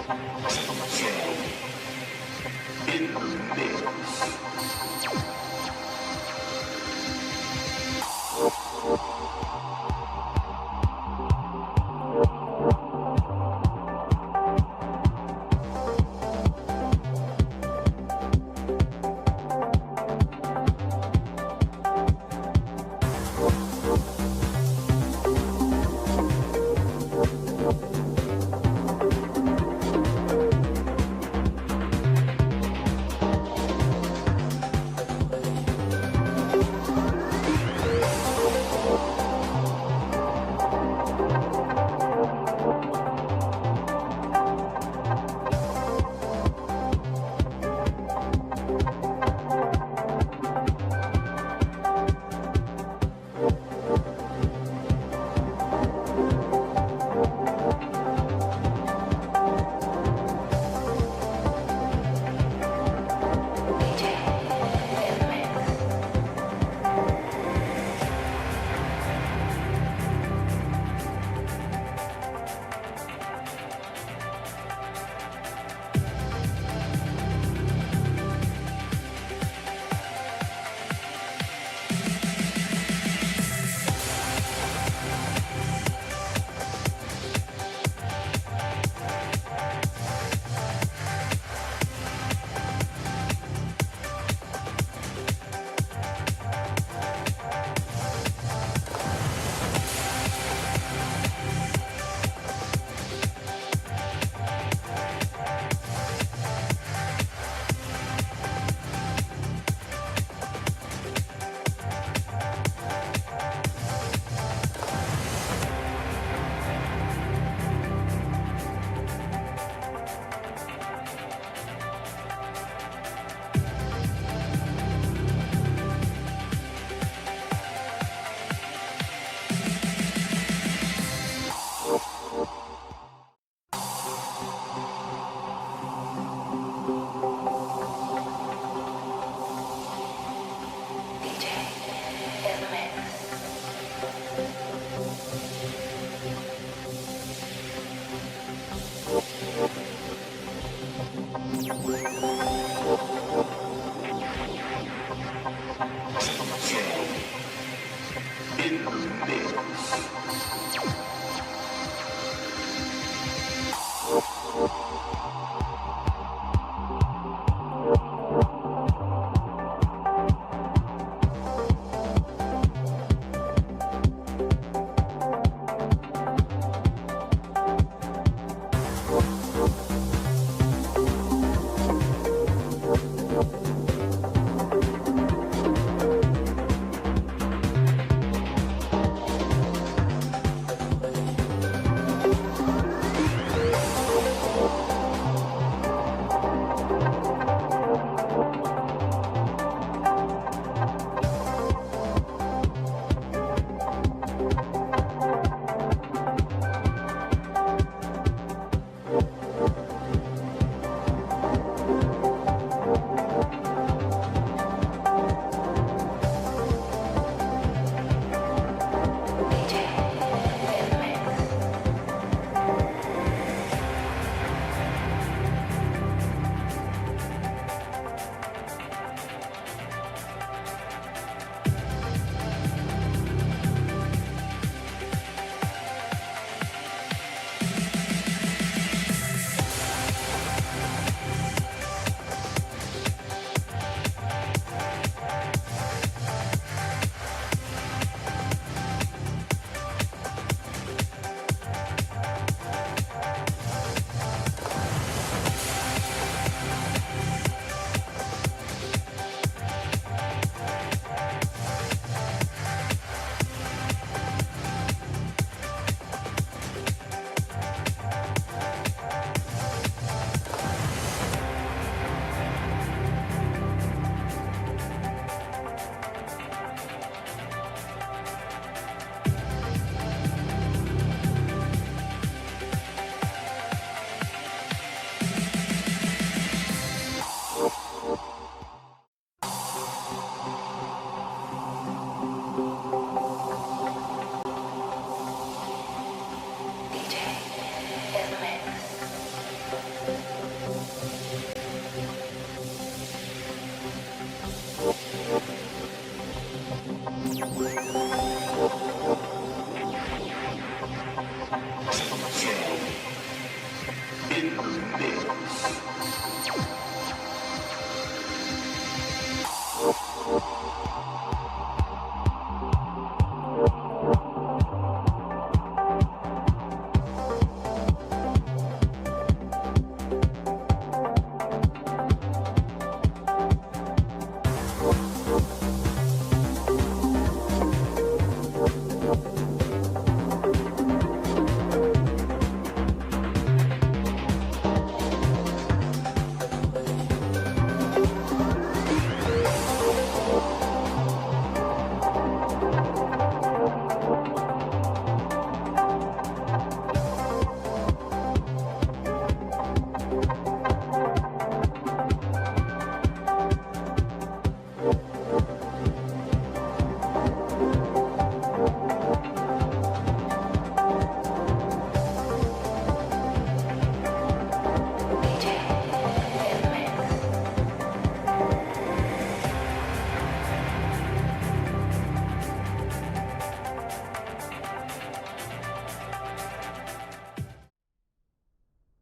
In the mix. In the mix.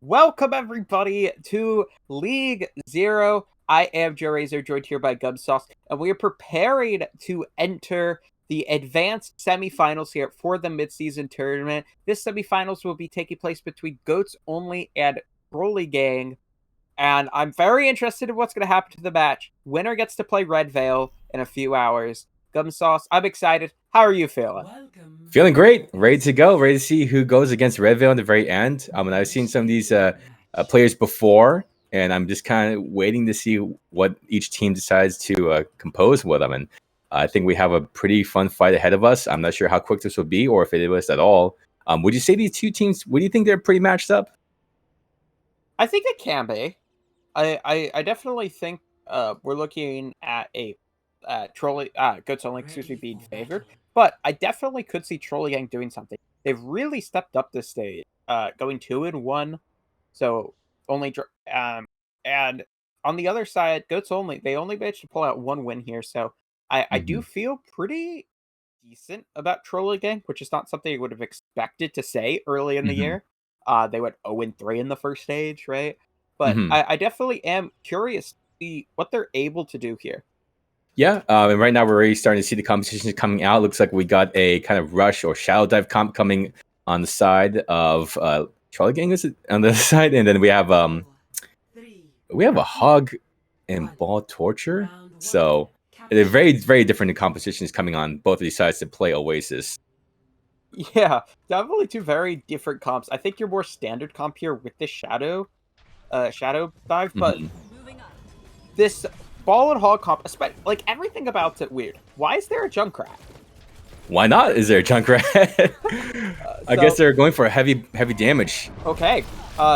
Welcome everybody to League Zero. I am Joe Razor, joined here by Gumsauce, and we are preparing to enter the advanced semifinals here for the midseason tournament. This semifinals will be taking place between Goats Only and Trolly Gang, and I'm very interested in what's going to happen to the match. Winner gets to play Red Veil in a few hours. Gumsauce, I'm excited. How are you feeling? Feeling great, ready to go, ready to see who goes against Red Veil in the very end. And I've seen some of these players before, and I'm just kind of waiting to see what each team decides to compose with them. And I think we have a pretty fun fight ahead of us. I'm not sure how quick this will be, or if it is at all. Would you say these two teams? Would you think they're pretty matched up? I think it can be. I definitely think we're looking at a Trolly Goats Only, excuse me, being favored, but I definitely could see Trolly Gang doing something. They've really stepped up this stage, going 2-1, so only and on the other side, Goats Only, they only managed to pull out one win here, so I do feel pretty decent about Trolly Gang, which is not something I would have expected to say early in the year. They went 0-3 in the first stage, right? But I definitely am curious to see what they're able to do here. Yeah, and right now we're already starting to see the competitions coming out. Looks like we got a kind of rush or shadow dive comp coming on the side of Charlie Gang, is it on the side, and then we have a hog and ball torture. So they're very different competitions coming on both of these sides to play Oasis. Yeah, definitely two very different comps. I think you're more standard comp here with this shadow dive, but this ball and hog comp, especially, like, everything about it weird. Why is there a Junkrat? Why not? Is there a Junkrat? I guess they're going for a heavy damage. Okay,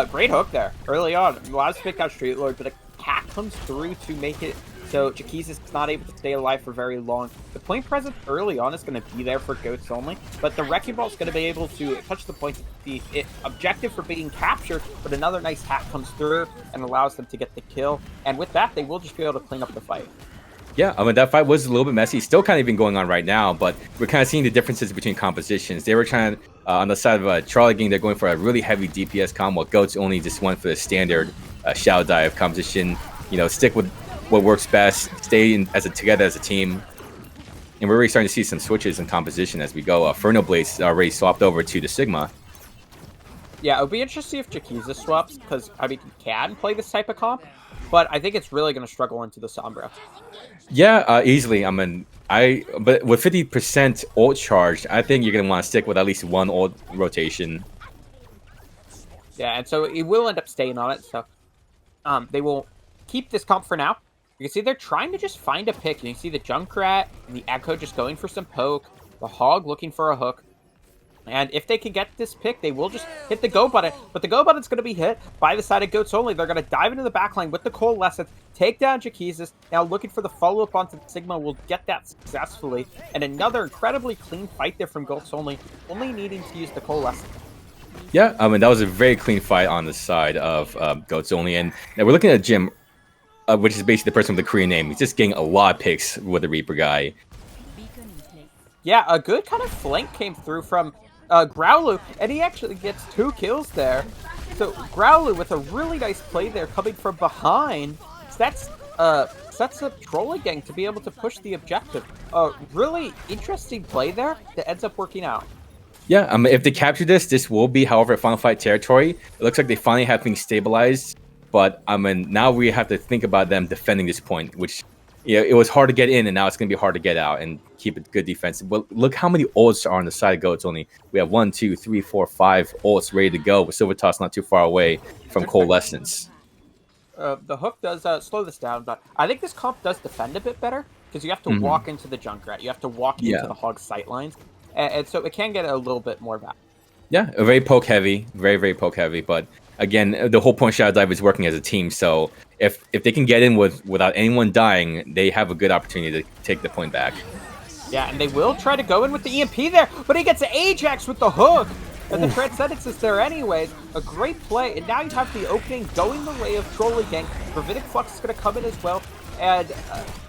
great hook there early on. Allows to pick out Street Lord, but a cat comes through to make it so Jaquez is not able to stay alive for very long. The point present early on is going to be there for Goats Only, but the Wrecking Ball is going to be able to touch the point, the objective for being captured, but another nice hack comes through and allows them to get the kill. And with that, they will just be able to clean up the fight. Yeah, I mean, that fight was a little bit messy. Still kind of been going on right now, but we're kind of seeing the differences between compositions. They were trying to, on the side of Charlie Gang, they're going for a really heavy DPS combo. Goats Only just went for the standard shadow dive composition. You know, stick with what works best, stay in together as a team. And we're really starting to see some switches in composition as we go. Ferno Blaze already swapped over to the Sigma. Yeah, it would be interesting if Jaquez swaps, because, I mean, he can play this type of comp, but I think it's really going to struggle into the Sombra. Yeah, easily. I mean, but with 50% ult charged, I think you're going to want to stick with at least one ult rotation. Yeah, and so he will end up staying on it, so they will keep this comp for now. You can see they're trying to just find a pick. You can see the Junkrat and the Echo just going for some poke, the Hog looking for a hook. And if they can get this pick, they will just hit the go button. But the go button's going to be hit by the side of Goats Only. They're going to dive into the backline with the Coalescence, take down Jaquez. Now looking for the follow-up onto the Sigma will get that successfully. And another incredibly clean fight there from Goats Only needing to use the Coalescence. Yeah, I mean, that was a very clean fight on the side of Goats Only. And now we're looking at Jim, which is basically the person with the Korean name. He's just getting a lot of picks with the Reaper guy. Yeah, a good kind of flank came through from Growlu, and he actually gets 2 kills there. So Growler with a really nice play there coming from behind. That's sets up Trolly Gang to be able to push the objective. Really interesting play there that ends up working out. Yeah, if they capture this, this will be, however, final fight territory. It looks like they finally have things stabilized, but now we have to think about them defending this point, which it was hard to get in, and now it's going to be hard to get out and keep a good defense. But look how many ults are on the side of Goats only. We have 1, 2, 3, 4, 5 ults ready to go, with Silver Toss not too far away from Coalescence. The hook does slow this down, but I think this comp does defend a bit better because you have to walk into the Junkrat. You have to walk into the Hog sightlines. And so it can get a little bit more back. Yeah, very poke heavy, very poke heavy. But again, the whole point Shadow Dive is working as a team. So if they can get in without anyone dying, they have a good opportunity to take the point back. Yeah, and they will try to go in with the EMP there, but he gets Ajax with the hook. And the Transcendence is there anyways. A great play, and now you have the opening going the way of Trolly Gang. Gravitic Flux is going to come in as well, and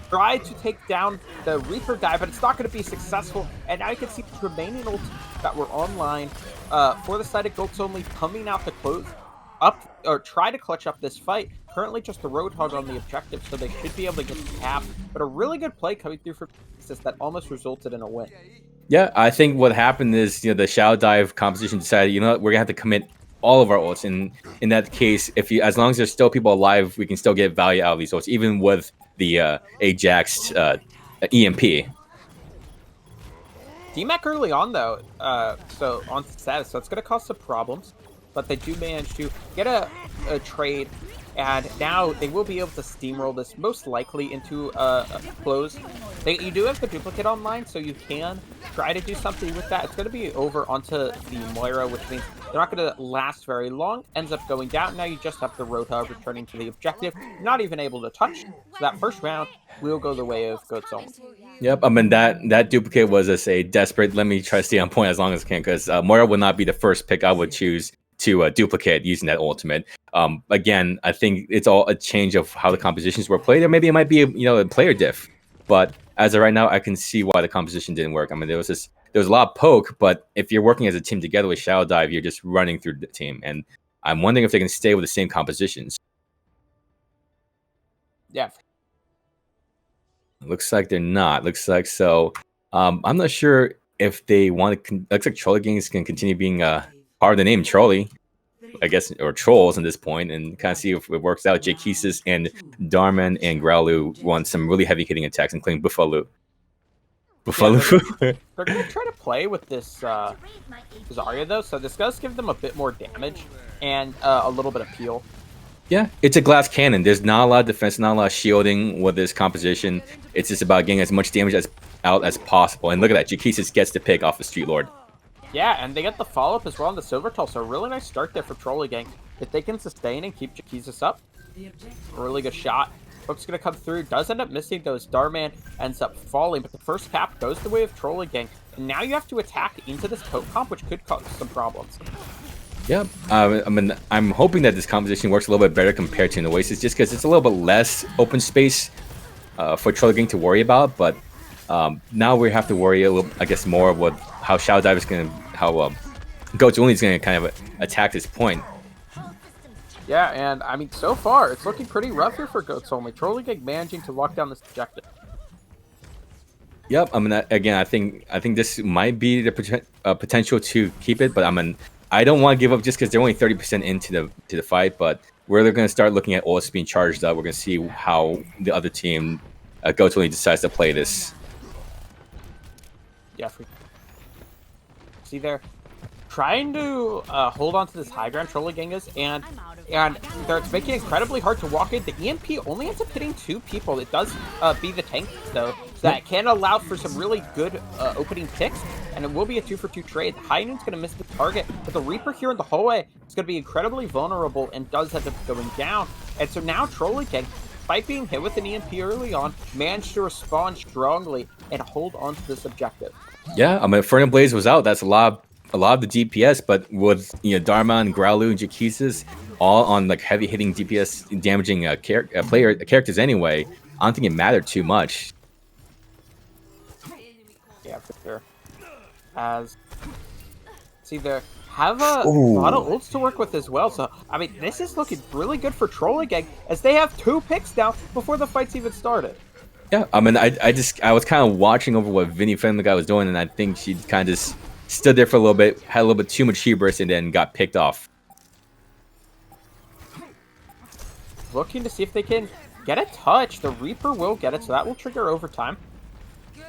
try to take down the Reaper guy, but it's not going to be successful. And now you can see the remaining ults that were online for the side of Goats only coming out to close up, or try to clutch up this fight. Currently just the Roadhog on the objective, so they should be able to get the cap. But a really good play coming through for Pieces that almost resulted in a win. Yeah, I think what happened is, the Shadow Dive composition decided, we're going to have to commit all of our ults. And in that case, as long as there's still people alive, we can still get value out of these ults, even with the Ajax EMP. DMAC early on, though, so on status, so it's going to cause some problems. But they do manage to get a trade, and now they will be able to steamroll this most likely into a close. You do have the duplicate online, so you can try to do something with that. It's going to be over onto the Moira, which means they're not going to last very long. Ends up going down. Now you just have the Roadhog returning to the objective. Not even able to touch. So that first round will go the way of Goats only. Yep, that duplicate was a desperate, let me try to stay on point as long as I can, because Moira would not be the first pick I would choose to duplicate using that ultimate. Again, I think it's all a change of how the compositions were played, or maybe it might be a player diff. But as of right now, I can see why the composition didn't work. I mean, there was a lot of poke, but if you're working as a team together with Shadow Dive, you're just running through the team. And I'm wondering if they can stay with the same compositions. Yeah. Looks like they're not. Looks like so. I'm not sure if they want to. Looks like Trolly Gangs can continue being part of the name Trolly, I guess, or Trolls at this point, and kind of see if it works out. Jakesis and Darman and Growlu want some really heavy hitting attacks, including Buffalo. They're going to try to play with this Zarya, though, so this does give them a bit more damage and a little bit of peel. Yeah, it's a glass cannon. There's not a lot of defense, not a lot of shielding with this composition. It's just about getting as much damage out as possible. And look at that, Jakesis gets the pick off the Street Lord. Yeah, and they get the follow-up as well on the Silvertall, so a really nice start there for Trolly Gang. If they can sustain and keep Jakesis up, a really good shot. Hook's going to come through, does end up missing those. Darman ends up falling, but the first cap goes the way of Trolly Gang. And now you have to attack into this poke comp, which could cause some problems. Yeah, I mean, I'm hoping that this composition works a little bit better compared to an Oasis, just because it's a little bit less open space for Trolly Gang to worry about. But now we have to worry a little, I guess, more with how Shadow Dive is going to, how Goats Only is going to kind of attack this point. Yeah, and I mean, so far it's looking pretty rough here for Goats Only. Trolly Gang managing to lock down this objective. Yep, I mean, again, I think this might be the potential to keep it, but I mean, I don't want to give up just because they're only 30% into the fight. But we're going to start looking at ults being charged up. We're going to see how the other team, Goats Only, decides to play this. Yeah, see there, trying to hold on to this high ground, Trolly Gang is, and it's making it incredibly hard to walk in. The EMP only ends up hitting 2 people. It does be the tank, though, so that can allow for some really good opening picks, and it will be a 2-for-2 trade. High Noon's going to miss the target, but the Reaper here in the hallway is going to be incredibly vulnerable and does end up going down. And so now Trolly Gang, despite being hit with an EMP early on, managed to respond strongly and hold on to this objective. Yeah, I mean, Inferno Blaze was out. That's a lot of the DPS, but with Dharma and Growlu and Jakesis all on like heavy hitting DPS damaging characters anyway, I don't think it mattered too much. Yeah, for sure. As see there, have a lot of ults to work with as well. So, I mean, this is looking really good for Trolly Gang as they have 2 picks now before the fight's even started. Yeah, I mean, I was kind of watching over what Vinny Family Guy was doing, and I think she kind of just stood there for a little bit, had a little bit too much hubris, and then got picked off. Looking to see if they can get a touch. The Reaper will get it, so that will trigger overtime.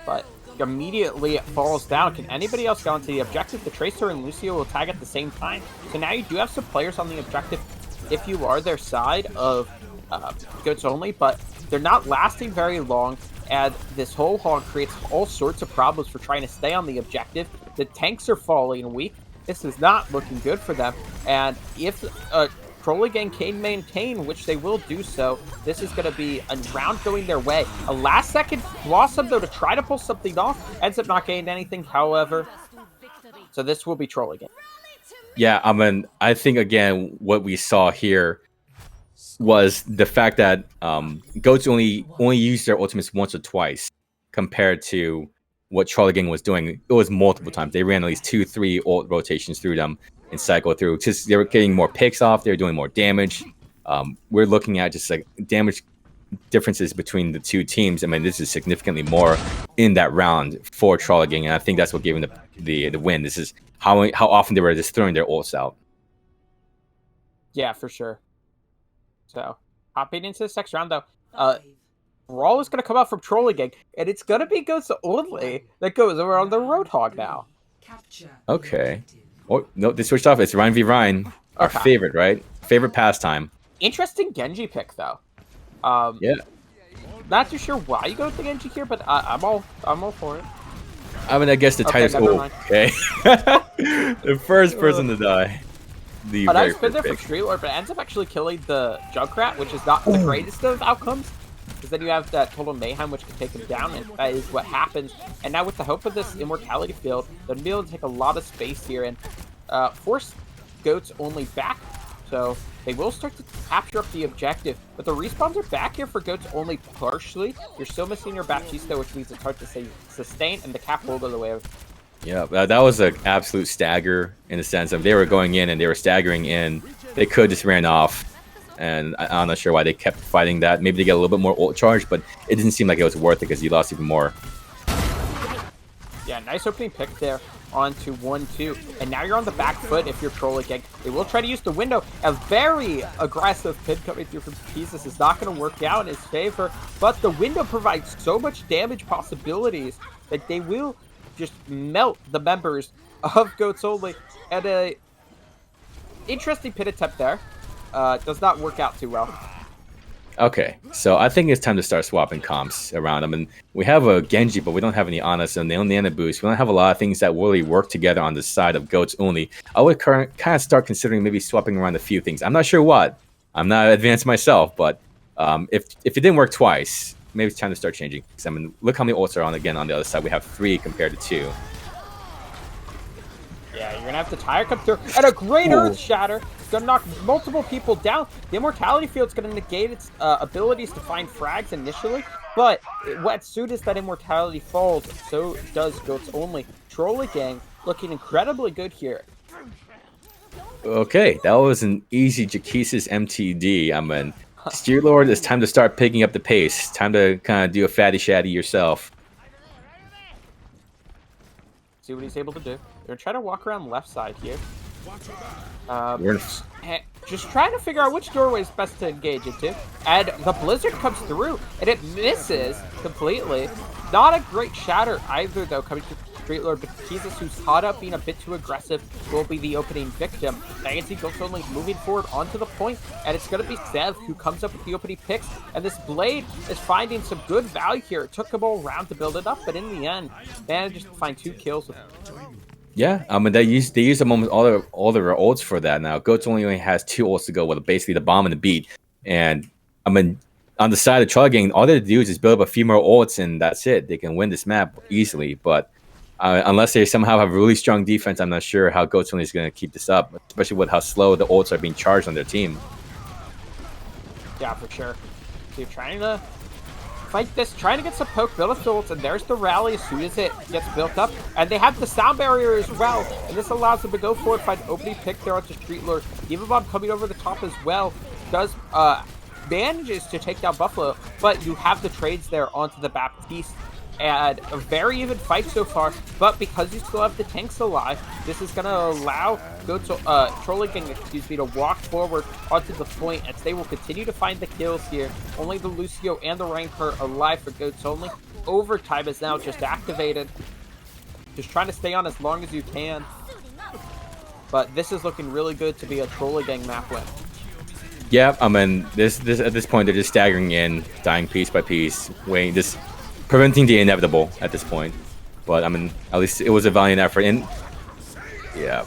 But immediately it falls down. Can anybody else go into the objective? The Tracer and Lucio will tag at the same time. So now you do have some players on the objective if you are their side of Goats Only, but they're not lasting very long, and this whole hog creates all sorts of problems for trying to stay on the objective. The tanks are falling weak. This is not looking good for them, and if Trolly Gang can maintain, which they will do so, this is going to be a round going their way. A last-second Blossom, though, to try to pull something off, ends up not getting anything, however. So this will be Trolly Gang. Yeah, I mean, I think, again, what we saw here was the fact that Goats only used their ultimates once or twice compared to what Trolly Gang was doing. It was multiple times. They ran at least 2-3 ult rotations through them and cycle through. Just they were getting more picks off. They were doing more damage. We're looking at just like damage differences between the two teams. I mean, this is significantly more in that round for Trolly Gang, and I think that's what gave them the win. This is how often they were just throwing their ults out. Yeah, for sure. So, hopping into this next round, though, Brawl is going to come out from Trolly Gang, and it's going to be Goats Only that goes over on the Roadhog now. Okay. Oh, no, they switched off. It's Ryan v. Ryan. Our favorite, right? Favorite pastime. Interesting Genji pick, though. Yeah. Not too sure why you go with the Genji here, but I'm all for it. I mean, I guess the Titus. Okay. The first person to die. The a nice spin there from Streetlord, but it ends up actually killing the Junkrat, which is not the greatest of outcomes. Because then you have that total mayhem, which can take him down, and that is what happens. And now with the hope of this immortality field, they'll be able to take a lot of space here and force Goats Only back. So they will start to capture up the objective, but the respawns are back here for Goats Only partially. You're still missing your Baptista, which means it's hard to say sustain, and the cap will go the way of. Yeah, that was an absolute stagger in the sense of they were going in and they were staggering in. They could just ran off. And I'm not sure why they kept fighting that. Maybe they get a little bit more ult charge, but it didn't seem like it was worth it because you lost even more. Yeah, nice opening pick there onto 1-2. And now you're on the back foot if you're Trolly Gang. They will try to use the window. A very aggressive pin coming through from Pieces is not going to work out in his favor. But the window provides so much damage possibilities that they will just melt the members of Goats Only. And a interesting pin attempt there. Does not work out too well. Okay, so I think it's time to start swapping comps around. I mean, we have a Genji, but we don't have any Ana, and the only Ana boost. We don't have a lot of things that really work together on the side of Goats Only. I would kind of start considering maybe swapping around a few things. I'm not sure what. I'm not advanced myself, but if it didn't work twice, maybe it's time to start changing. Because I mean, look how many ults are on again on the other side. We have 3 compared to 2. Yeah, you're going to have the tire come through. And a great Earth Shatter. It's going to knock multiple people down. The Immortality Field's going to negate its abilities to find frags initially. But as soon as that Immortality falls, so does Goats Only. Trolly Gang looking incredibly good here. Okay, that was an easy Jaquisa's MTD. I mean, Streetlord, it's time to start picking up the pace. Time to kind of do a fatty shatty yourself. See what he's able to do. They're trying to walk around left side here. Just trying to figure out which doorway is best to engage into. And the Blizzard comes through, and it misses completely. Not a great shatter either, though, coming to Streetlord, but Jesus, who's caught up being a bit too aggressive, will be the opening victim. Now you can see Goats Only moving forward onto the point, and it's going to be Sev who comes up with the opening picks, and this Blade is finding some good value here. It took them all round to build it up, but in the end, manages to find 2 kills with it. Yeah, I mean, they use them almost all their ults for that now. Goats only has 2 ults to go with basically the bomb and the beat. And I mean, on the side of Trolly Gang, all they have to do is just build up a few more ults and that's it. They can win this map easily. But unless they somehow have really strong defense, I'm not sure how Goats only is going to keep this up, especially with how slow the ults are being charged on their team. Yeah, for sure. So you're trying to fight this, trying to get some poke build ult, and there's the rally as soon as it gets built up. And they have the sound barrier as well, and this allows them to go forward, find opening pick there onto Street Lord. Diva Bomb coming over the top as well. Does manages to take down Buffalo, but you have the trades there onto the Baptiste. And a very even fight so far, but because you still have the tanks alive, this is going to allow Trolly Gang, to walk forward onto the point, as they will continue to find the kills here. Only the Lucio and the Reinhardt alive for Goats Only. Overtime is now just activated. Just trying to stay on as long as you can. But this is looking really good to be a Trolly Gang map win. Yeah, I mean, this at this point they're just staggering in, dying piece by piece, waiting, just preventing the inevitable at this point. But I mean, at least it was a valiant effort. And yeah.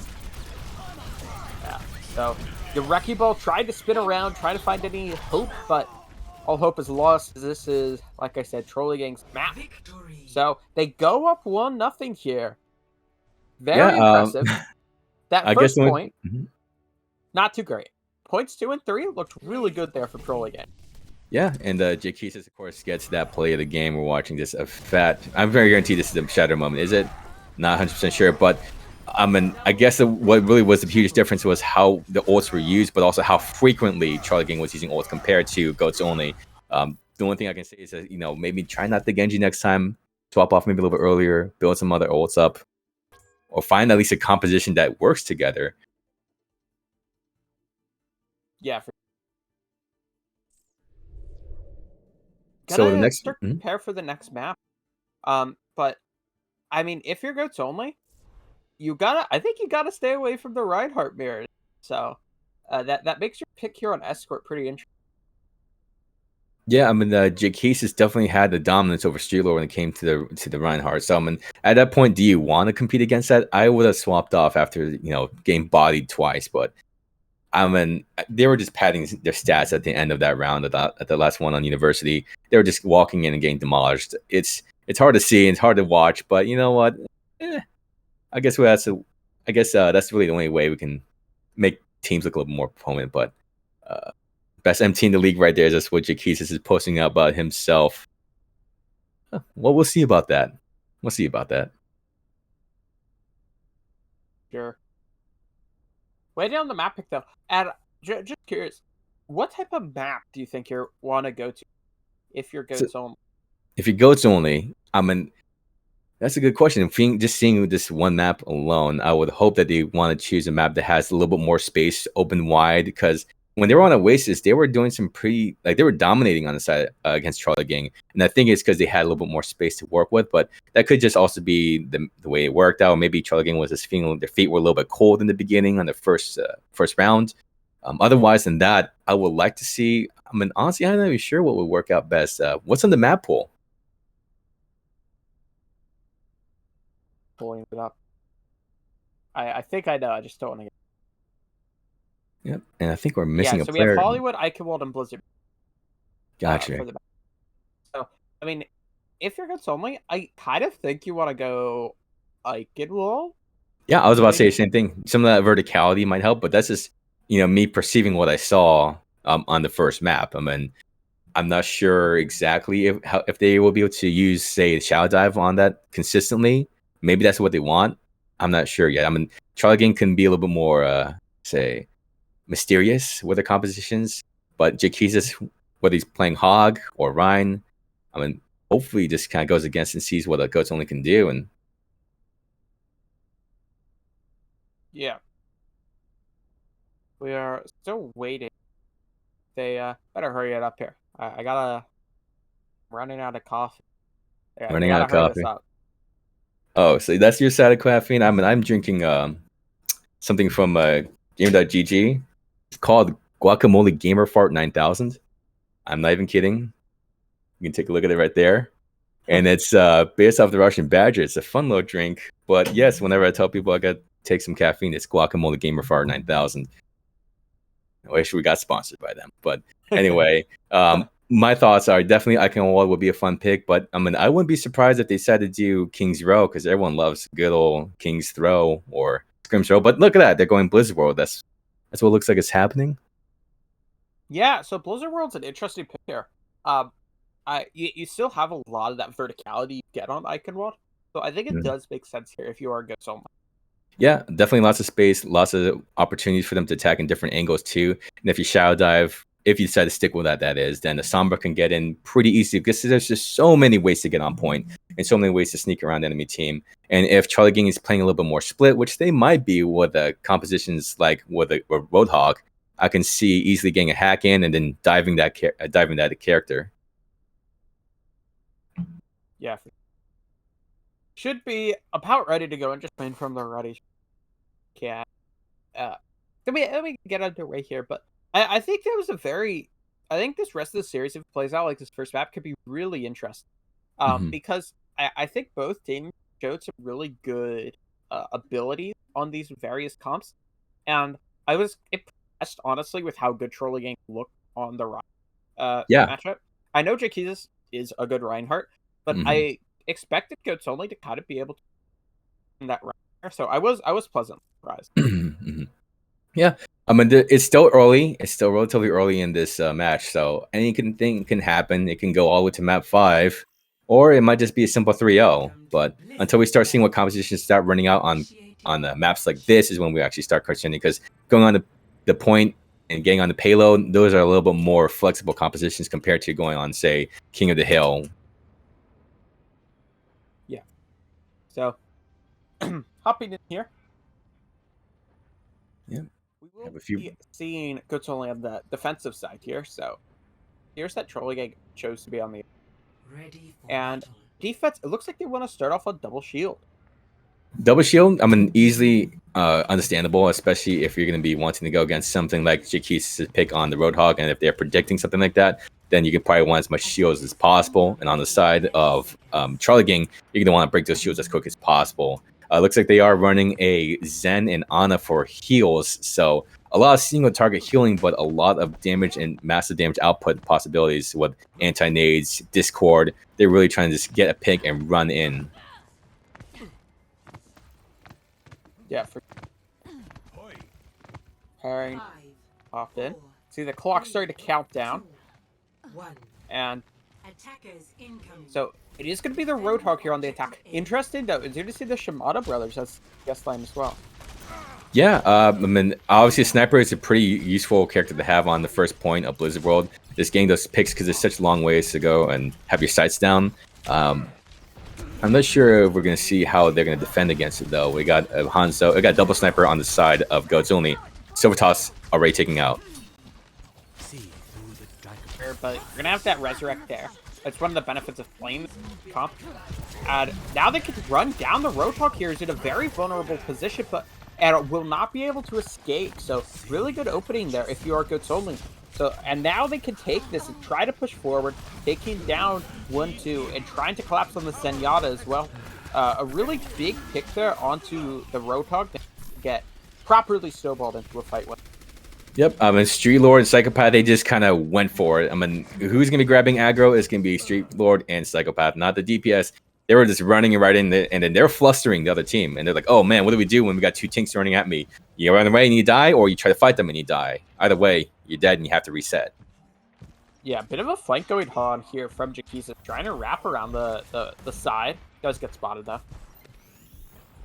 So the Wrecking Ball tried to spin around, try to find any hope, but all hope is lost. This is, like I said, Trolly Gang's map. So they go up 1-0 here. Very impressive. That I first guess point, not too great. Points 2 and 3 looked really good there for Trolly Gang. Yeah, and Jakesis, of course, gets that play of the game. We're watching this I'm very guaranteed this is a shatter moment. Is it? Not 100% sure, but I mean, I guess what really was the huge difference was how the ults were used, but also how frequently Trolly Gang was using ults compared to Goats Only. The only thing I can say is that, maybe try not the Genji next time, swap off maybe a little bit earlier, build some other ults up, or find at least a composition that works together. Yeah. So the next start to prepare for the next map. But I mean, if you're Goats Only, I think you gotta stay away from the Reinhardt mirrors. So that makes your pick here on Escort pretty interesting. Yeah, I mean, Jakesis definitely had the dominance over Streetlord when it came to the Reinhardt. So I mean, at that point, do you want to compete against that? I would have swapped off after getting bodied twice, but I mean, they were just padding their stats at the end of that round at the last one on University. They were just walking in and getting demolished. It's hard to see and it's hard to watch, but you know what? I guess that's really the only way we can make teams look a little more prominent. But best MT in the league right there. That's what Jakesis is posting out about himself. Well, we'll see about that. Sure. Way down the map pick, though. And just curious, what type of map do you think you want to go to if you're Goats Only? If you're Goats Only, I mean, that's a good question. Just seeing this one map alone, I would hope that they want to choose a map that has a little bit more space open wide, because when they were on Oasis, they were doing some they were dominating on the side against Trolly Gang. And I think it's because they had a little bit more space to work with, but that could just also be the way it worked out. Maybe Trolly Gang was just feeling their feet were a little bit cold in the beginning on the first round. Otherwise than that, I would like to see, I mean, honestly, I'm not even sure what would work out best. What's on the map pool? Pulling it up. I think I know, I just don't want to get. Yep, and I think we're missing a player. So we have Hollywood, Eichenwald, and Blizzard. Gotcha. So, I mean, if you're Goats Only, I kind of think you want to go Eichenwald. Yeah, I was about to say the same thing. Some of that verticality might help, but that's just, me perceiving what I saw on the first map. I mean, I'm not sure exactly if they will be able to use, say, Shadow Dive on that consistently. Maybe that's what they want. I'm not sure yet. I mean, Trolly Gang can be a little bit more, say, mysterious with their compositions, but Jakesis, whether he's playing Hog or Rhine, I mean, hopefully he just kind of goes against and sees what a Goats Only can do. And yeah, we are still waiting. They better hurry it up here. I gotta running out of coffee. Yeah, running out of coffee. Oh, so that's your side of caffeine? I mean, I'm drinking something from Game.gg. It's called Guacamole Gamer Fart 9000. I'm not even kidding. You can take a look at it right there. And it's based off the Russian Badger. It's a fun little drink. But yes, whenever I tell people I got to take some caffeine, it's Guacamole Gamer Fart 9000. I wish we got sponsored by them. But anyway, my thoughts are definitely Eichenwald would be a fun pick. But I mean, I wouldn't be surprised if they decided to do King's Row, because everyone loves good old King's Throw or Scrim's Row. But look at that. They're going Blizzard World. That's what it looks like it's happening. Yeah, so Blizzard World's an interesting pick here. you still have a lot of that verticality you get on Icon Wall. So I think it does make sense here if you are good so much. Yeah, definitely lots of space, lots of opportunities for them to attack in different angles too. And if you shadow dive, if you decide to stick with that, that is, then the Sombra can get in pretty easy because there's just so many ways to get on point and so many ways to sneak around the enemy team. And if Charlie Gang is playing a little bit more split, which they might be with compositions like with a Roadhog, I can see easily getting a hack in and then diving that character. Yeah. Should be about ready to go and just win from the ready. Yeah. Let me get underway here, but I think that was I think this rest of the series, if it plays out like this first map, could be really interesting. Because I think both teams showed some really good abilities on these various comps, and I was impressed honestly with how good Trolly Gang looked on the Yeah. matchup. I know Jaquizas is a good Reinhardt, but I expected Goats only to kind of be able to in that Reinhardt, so I was pleasantly surprised. Yeah, I mean, it's still early. It's still relatively early in this match, so anything can happen. It can go all the way to map 5, or it might just be a simple 3-0. But until we start seeing what competitions start running out on maps like this is when we actually start questioning, because going on the point and getting on the payload, those are a little bit more flexible compositions compared to going on, say, King of the Hill. Yeah. So, hopping in here. Yeah. We will Have a few. be seeing Goats only on the defensive side here. So here's that Trolly Gang chose to be on the and defense. It looks like they want to start off on double shield. Double shield, I mean, easily understandable, especially if you're going to be wanting to go against something like Jaquiz's pick on the Roadhog, and if they're predicting something like that, then you can probably want as much shields as possible. And on the side of Charlie Gang, you're going to want to break those shields as quick as possible. Looks like they are running a Zen and Ana for heals, so a lot of single target healing, but a lot of damage and massive damage output possibilities with anti-nades, Discord. They're really trying to just get a pick and run in. Yeah, for pairing off in. See the clock starting to count down, and so it is going to be the Roadhog here on the attack. Interesting though, it's good to see the Shimada brothers as guest line as well. Yeah, I mean, obviously, Sniper is a pretty useful character to have on the first point of Blizzard World. Just getting those picks because there's such long ways to go and have your sights down. I'm not sure if we're going to see how they're going to defend against it, though. We got Hanzo. We got double Sniper on the side of Goats only. Silver Toss already taking out. But you're going to have that Resurrect there. That's one of the benefits of playing this comp. And now they can run down the Roadhog here. Is in a very vulnerable position, but and will not be able to escape. So really good opening there if you are Goats only. So, and now they can take this and try to push forward, taking down 1-2 and trying to collapse on the Zenyatta as well. A really big pick there onto the Roadhog to get properly snowballed into a fight with. Yep, I mean, Street Lord and Psychopath, they just kind of went for it. I mean, who's going to be grabbing aggro is going to be Street Lord and Psychopath, not the DPS. They were just running right in, and then they're flustering the other team. And they're like, oh, man, what do we do when we got two tinks running at me? You run away and you die, or you try to fight them and you die. Either way, you're dead and you have to reset. Yeah, a bit of a flank going on here from Jaquizas, trying to wrap around the side. Does get spotted, though.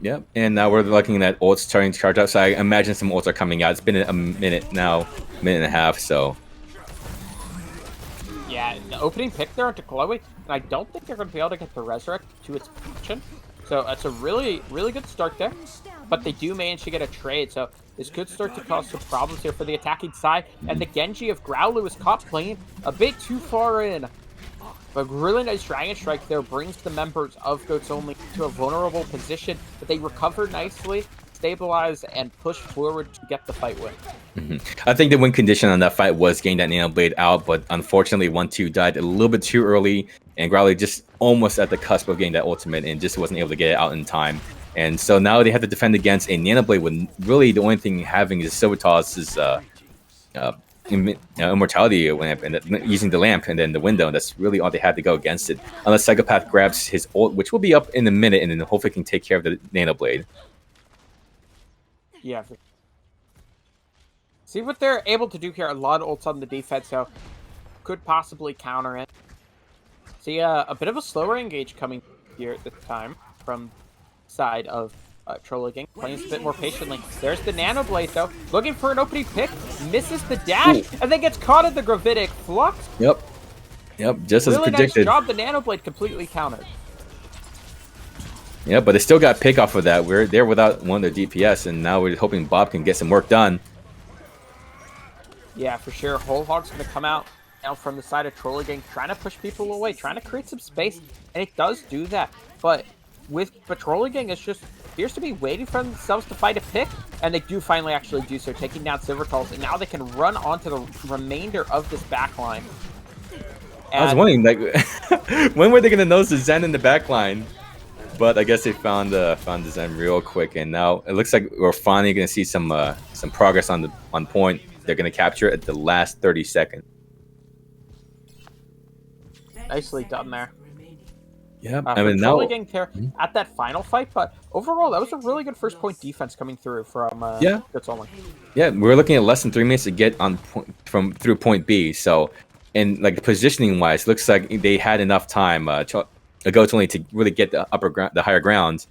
Yep, and now we're looking at ults starting to charge up, so I imagine some ults are coming out. It's been a minute now, minute and a half, so... Yeah, the opening pick there onto Chloe, and I don't think they're going to be able to get the Resurrect to its position. So that's a really, really good start there. But they do manage to get a trade, so this could start to cause some problems here for the attacking side. And the Genji of Growlu is caught playing a bit too far in. But really nice Dragon Strike there brings the members of Goats Only to a vulnerable position, but they recover nicely, stabilize, and push forward to get the fight win. I think the win condition on that fight was getting that Nano Blade out, but unfortunately 1-2 died a little bit too early, and Growly just almost at the cusp of getting that ultimate and just wasn't able to get it out in time. And so now they have to defend against a Nano Blade when really the only thing having is Silvertoss's immortality lamp and using the lamp and then the window. That's really all they had to go against it. Unless Psychopath grabs his ult, which will be up in a minute, and then hopefully can take care of the Nano Blade. Yeah. See what they're able to do here. A lot of ults on the defense, so could possibly counter it. See a bit of a slower engage coming here at this time from side of Trolly playing a bit more patiently. There's the Nano Blade though, looking for an opening pick, misses the dash, Ooh. and then gets caught in the Gravitic Flux. Yep. Yep, just as Really predicted. nice job, the Nano Blade completely countered. Yeah, but they still got pick off of that. We're there without one of their DPS, and now we're hoping Bob can get some work done. Yeah, for sure. Whole Hog's going to come out now from the side of Trolly trying to push people away, trying to create some space, and it does do that. But Trolly it's just appears to be waiting for themselves to find a pick, and they do finally actually do so, taking down Silvertals, and now they can run onto the remainder of this backline. I was wondering, like, when were they gonna notice the Zen in the backline? But I guess they found the Zen real quick, and now it looks like we're finally gonna see some progress on point. They're gonna capture it at the last 30 seconds. Nicely done there. Yeah, I mean now getting there at that final fight, but overall that was a really good first point defense coming through from Guts Only. Yeah, we're looking at less than 3 minutes to get on point through point B. So, and like positioning wise, looks like they had enough time. Goats Only to really get the higher ground,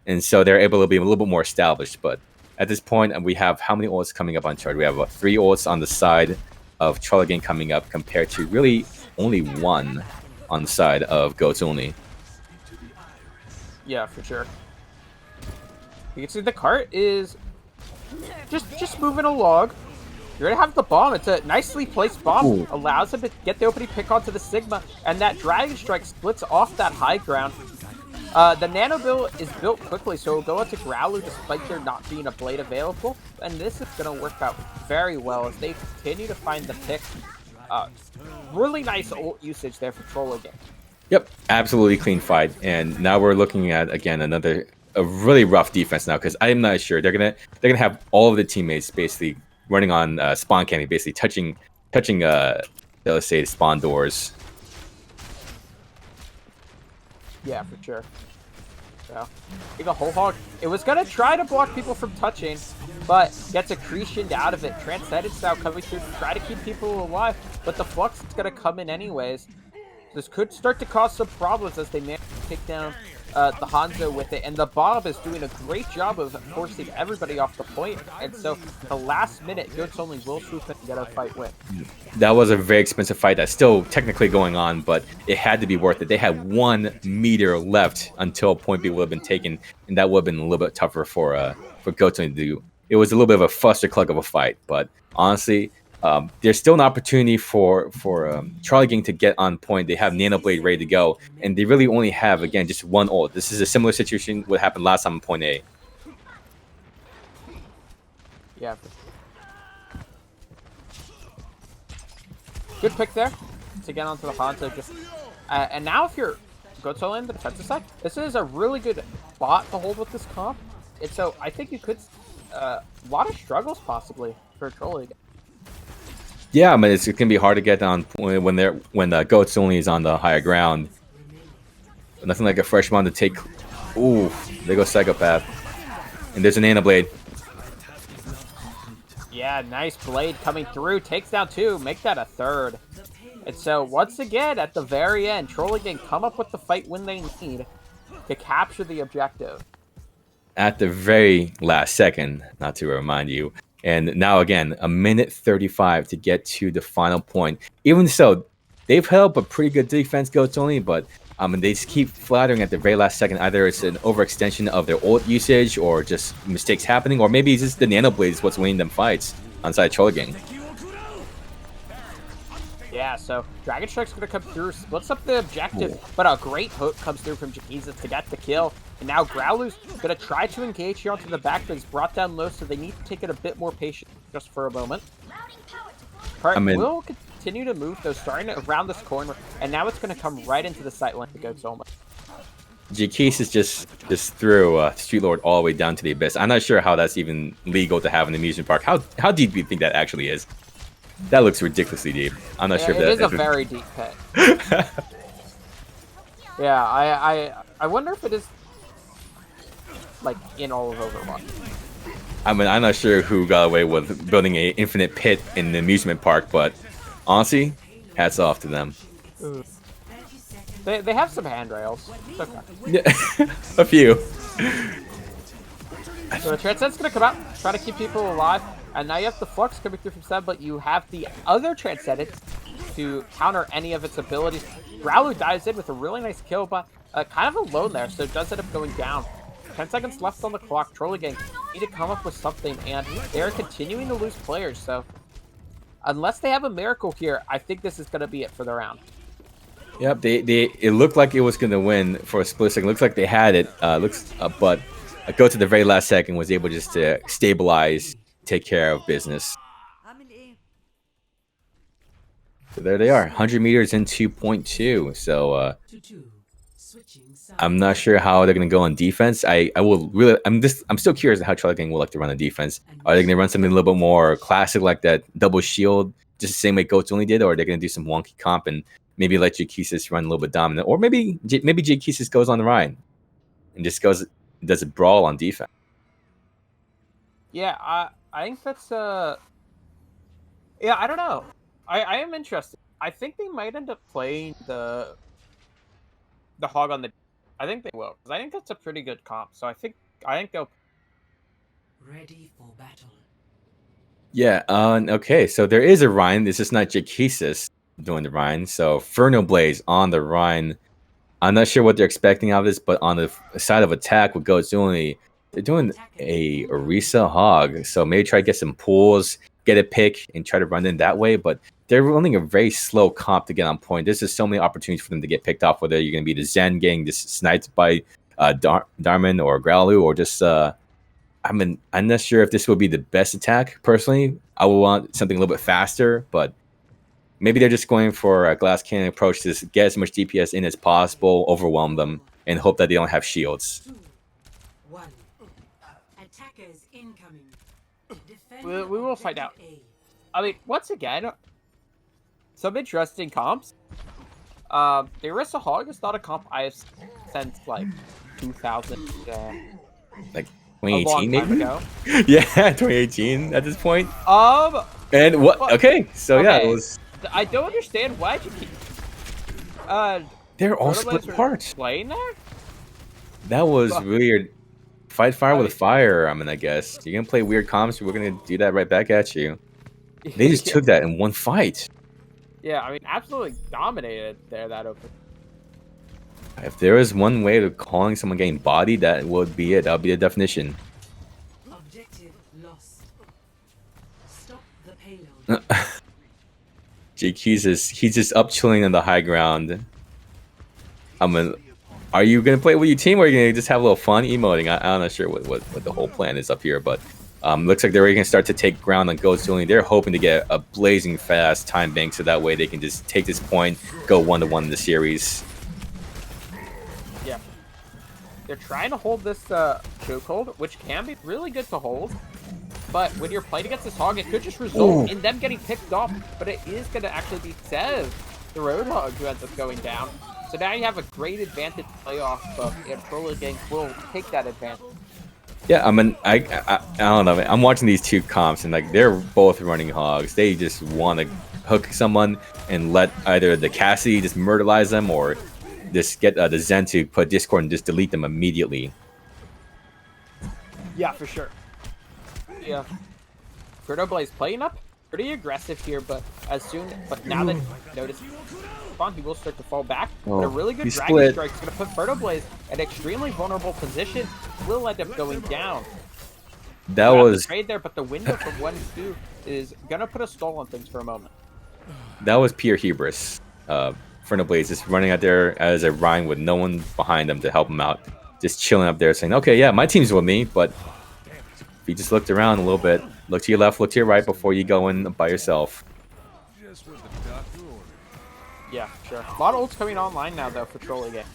and so they're able to be a little bit more established. But at this point, we have how many ults coming up on chart? We have 3 ults on the side of Trolly coming up, compared to really only 1 on the side of Goats Only. Yeah, for sure. You can see the cart is just moving along. You're gonna have the bomb. It's a nicely placed bomb. Ooh. Allows him to get the opening pick onto the Sigma, and that Dragon Strike splits off that high ground. The Nano build is built quickly, so it'll go out to Growler despite there not being a blade available. And this is gonna work out very well as they continue to find the pick. Really nice ult usage there for Troll again. Yep, absolutely clean fight, and now we're looking at again a really rough defense now, because I'm not sure they're gonna have all of the teammates basically running on spawn camping, basically touching let's say the spawn doors. Yeah, for sure. So, I think a Whole Hog, it was gonna try to block people from touching, but gets accretioned out of it. Transcendence now coming through to try to keep people alive, but the Flux is gonna come in anyways. This could start to cause some problems as they manage to take down the Hanzo with it. And the Bob is doing a great job of forcing everybody off the point. And so, the last minute, Goats Only will swoop in and get a fight win. That was a very expensive fight that's still technically going on, but it had to be worth it. They had 1 meter left until point B would have been taken, and that would have been a little bit tougher for Goats Only to do. It was a little bit of a clusterclug of a fight, but honestly, there's still an opportunity for Trolly to get on point. They have Nano Blade ready to go, and they really only have, again, just 1 ult. This is a similar situation what happened last time in point A. Yeah. Good pick there to get onto the Hanzo. And now if you're Goats Only on the defensive side, this is a really good bot to hold with this comp. And so I think you could a lot of struggles possibly for Trolly. Yeah, I mean, it's gonna be hard to get on point when the Goats Only is on the higher ground. Nothing like a fresh one to take. Ooh, they go Psychopath, and there's a Nano Blade. Yeah, nice blade coming through. Takes down 2. Make that a 3rd. And so once again, at the very end, Trolly can come up with the fight when they need to capture the objective. At the very last second, not to remind you. And now again, 1:35 to get to the final point. Even so, they've held up a pretty good defense, Goats Only, but they just keep flattering at the very last second. Either it's an overextension of their ult usage, or just mistakes happening, or maybe it's just the Nano Blade is what's winning them fights on side Trolly. Yeah, so Dragon Strike's going to come through, splits up the objective, but a great hook comes through from Jaquiza to get the kill. And now Growler's going to try to engage here onto the back, but he's brought down low, so they need to take it a bit more patient just for a moment. We'll continue to move, though, starting around this corner, and now it's going to come right into the sight line to Goats Only. Jaquiza just threw Street Lord all the way down to the abyss. I'm not sure how that's even legal to have in an amusement park. How deep do you think that actually is? That looks ridiculously deep. I'm not sure if that is a very deep pit. Yeah, I wonder if it is like in all of Overwatch. I mean, I'm not sure who got away with building an infinite pit in an amusement park, but honestly, hats off to them. They have some handrails. It's okay. Yeah, a few. So the Transcend's gonna come out, try to keep people alive, and now you have the Flux coming through from 7, but you have the other Transcendent to counter any of its abilities. Growler dives in with a really nice kill, but kind of alone there, so it does end up going down. 10 seconds left on the clock. Trolly gang need to come up with something, and they're continuing to lose players, so unless they have a miracle here, I think this is going to be it for the round. Yep, it looked like it was gonna win for a split second. Looks like they had it. But go to the very last second was able just to stabilize, take care of business. So there they are, 100 meters in 2.2. So I'm not sure how they're gonna go on defense. I'm still curious how Trolly Gang will like to run a defense. Are they gonna run something a little bit more classic like that double shield, just the same way Goats only did, or are they gonna do some wonky comp and maybe let Jakeesis run a little bit dominant, or maybe Jakeesis goes on the ride and just does a brawl on defense. Yeah, I think that's yeah, I don't know. I am interested. I think they might end up playing the hog on the. I think they will, because I think that's a pretty good comp. So I think they'll. Ready for battle. Yeah. Okay. So there is a Rhine. This is not Jakeesis doing the Rhine. So Ferno Blaze on the Rhine. I'm not sure what they're expecting out of this, but on the side of attack with Goats only, they're doing a Orisa Hog. So maybe try to get some pulls, get a pick, and try to run in that way. But they're running a very slow comp to get on point. There's just so many opportunities for them to get picked off, whether you're going to be the Zen getting just sniped by Darman or Growlu, or just I'm not sure if this would be the best attack. Personally, I would want something a little bit faster, but maybe they're just going for a glass cannon approach to just get as much DPS in as possible, overwhelm them, and hope that they don't have shields. 2, 1. Attackers incoming. We will find out. I mean, once again, some interesting comps. The Orisa Hog is not a comp I have since like 2000. Like A long 2018, time maybe. ago. Yeah, 2018 at this point. And what? But- Okay, so yeah, okay. it was. I don't understand why you keep. They're all Ferno split Blaze parts. playing there. That was Fuck. weird. Fight fire I with mean- fire. I mean, I guess you're gonna play weird comps. We're gonna do that right back at you. They just took that in one fight. Yeah, I mean, absolutely dominated there that open. If there is one way of calling someone getting bodied, that would be it. That would be the definition. Objective lost. Stop the payload. Jake he's just up chilling on the high ground. I mean, are you gonna play with your team, or are you gonna just have a little fun emoting? I'm not sure what the whole plan is up here, but looks like they're already gonna start to take ground on Goats only. They're hoping to get a blazing fast time bank, so that way they can just take this point, go 1-1 in the series. Yeah. They're trying to hold this chokehold, which can be really good to hold. But when you're playing against this hog, it could just result in them getting picked off. But it is going to actually be Sev, the Roadhog, who ends up going down. So now you have a great advantage to play off of, and Trolly gang will take that advantage. Yeah, I mean, I don't know. Man. I'm watching these two comps, and like they're both running hogs. They just want to hook someone and let either the Cassidy just murderize them, or just get the Zen to put Discord and just delete them immediately. Yeah, for sure. Yeah. Ferno Blaze playing up pretty aggressive here, but now that notice Spawn, he will start to fall back. But a really good he Dragon split. Strike is going to put Ferno Blaze in an extremely vulnerable position. Will end up going down. That Grab the was trade there, but the window from 1-2 is going to put a stall on things for a moment. pure hubris. Ferno Blaze just running out there as a Rhine with no one behind him to help him out. Just chilling up there saying, okay, yeah, my team's with me, but if you just looked around a little bit, look to your left, look to your right before you go in by yourself. Yeah, sure. A lot of ults coming online now, though, for Trolly Gang.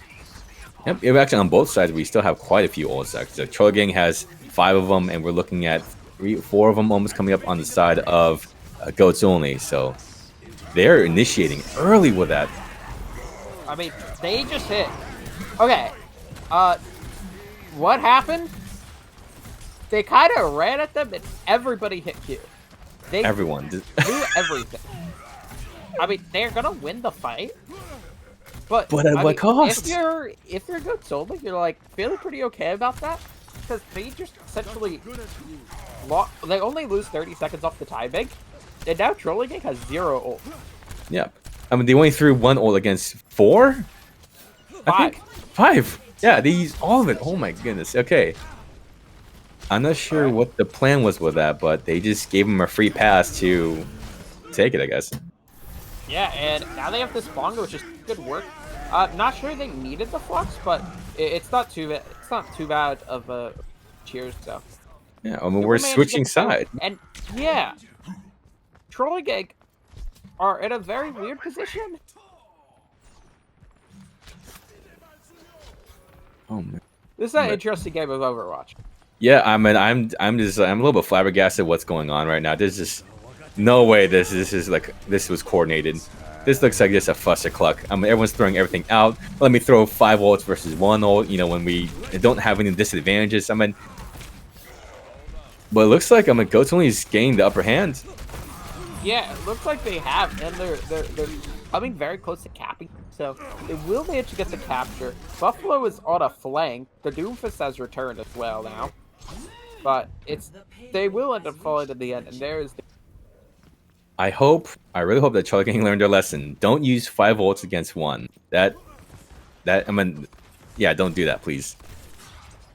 Yep, actually on both sides, we still have quite a few ults. The Trolly Gang has 5 of them, and we're looking at 4 of them almost coming up on the side of Goats only. So they're initiating early with that. I mean, they just hit. Okay. What happened? They kind of ran at them, and everybody hit Q. They Everyone. do everything. I mean, they're gonna win the fight, But But at I what mean, cost? if you're good solo, you're like feeling pretty okay about that because they just essentially they only lose 30 seconds off the timing, and now Trolling Gang has 0 ult. Yeah. I mean, they only threw 1 ult against 4? I 5. think 5. Yeah, they used all of it. Oh my goodness. Okay. I'm not sure what the plan was with that, but they just gave him a free pass to take it, I guess. Yeah, and now they have this Bongo, which is good work. Not sure they needed the flux, but it's not too bad. It's not too bad of a cheers. So Yeah, I mean, they we're will manage to get switching the kill. side. And yeah, Trolling Gang are in a very weird position. Oh man. This is an interesting game of Overwatch. Yeah, I mean, I'm a little bit flabbergasted what's going on right now. There's just no way this was coordinated. This looks like just a fuss or cluck. I mean, everyone's throwing everything out. Let me throw 5 ults versus 1 ult. You know, when we don't have any disadvantages. I mean, but it looks like Goats only is gaining the upper hand. Yeah, it looks like they have, and they're coming very close to capping. So they will manage to get the capture. Buffalo is on a flank. The Doomfist has returned as well now. But they will end up falling in the end, and there's the I really hope that Charlie Gang learned their lesson. Don't use 5 ults against 1. Yeah, don't do that, please.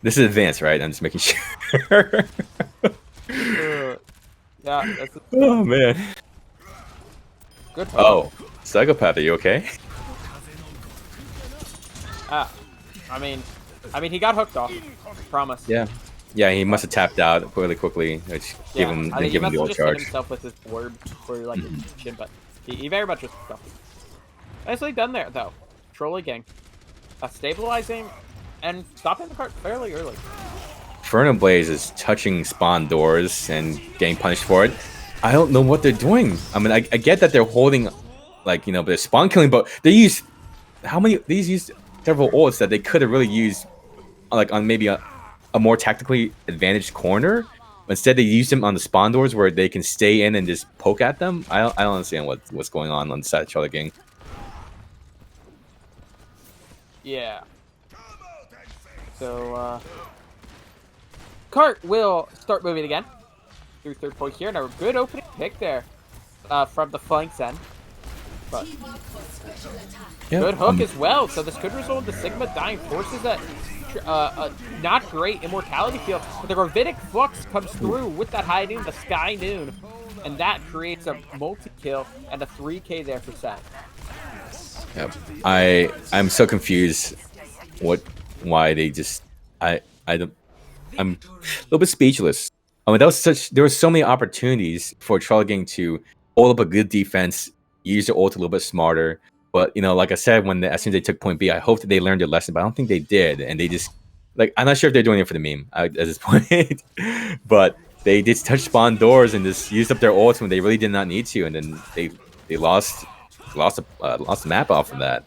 This is advanced, right? I'm just making sure. yeah, that's Oh man. good hook. Oh, Psychopath, are you okay? I mean, he got hooked off. Promise. Yeah. Yeah, he must have tapped out really quickly, which gave him I think he give him must the have ult just hit charge. himself with his orb for like his chin, but he very much was stuck. Nicely done there, though. Trolly Gang, stabilizing and stopping the cart fairly early. Inferno Blaze is touching spawn doors and getting punished for it. I don't know what they're doing. I mean, I get that they're holding, like, you know, they're spawn killing, but they use these used several ults that they could have really used, like on maybe a more tactically advantaged corner. Instead, they use them on the spawn doors where they can stay in and just poke at them. I don't understand what's going on the side of Charlie Gang. Yeah. So, Cart will start moving again through third point here. Now, good opening pick there from the flanks end. But good hook as well. So this could result in the Sigma dying, forces a not great immortality field. But the Gravitic Flux comes through with that High Noon, the Sky Noon. And that creates a multi-kill and a 3k there for Seth. Yep. I'm so confused why they just I'm a little bit speechless. I mean, there were so many opportunities for Charlie Gang to hold up a good defense, use their ult a little bit smarter. But, you know, like I said, as soon as they took point B, I hope that they learned their lesson, but I don't think they did. And they just, like, I'm not sure if they're doing it for the meme at this point. But they just touched spawn doors and just used up their ults when they really did not need to. And then they lost the map off of that.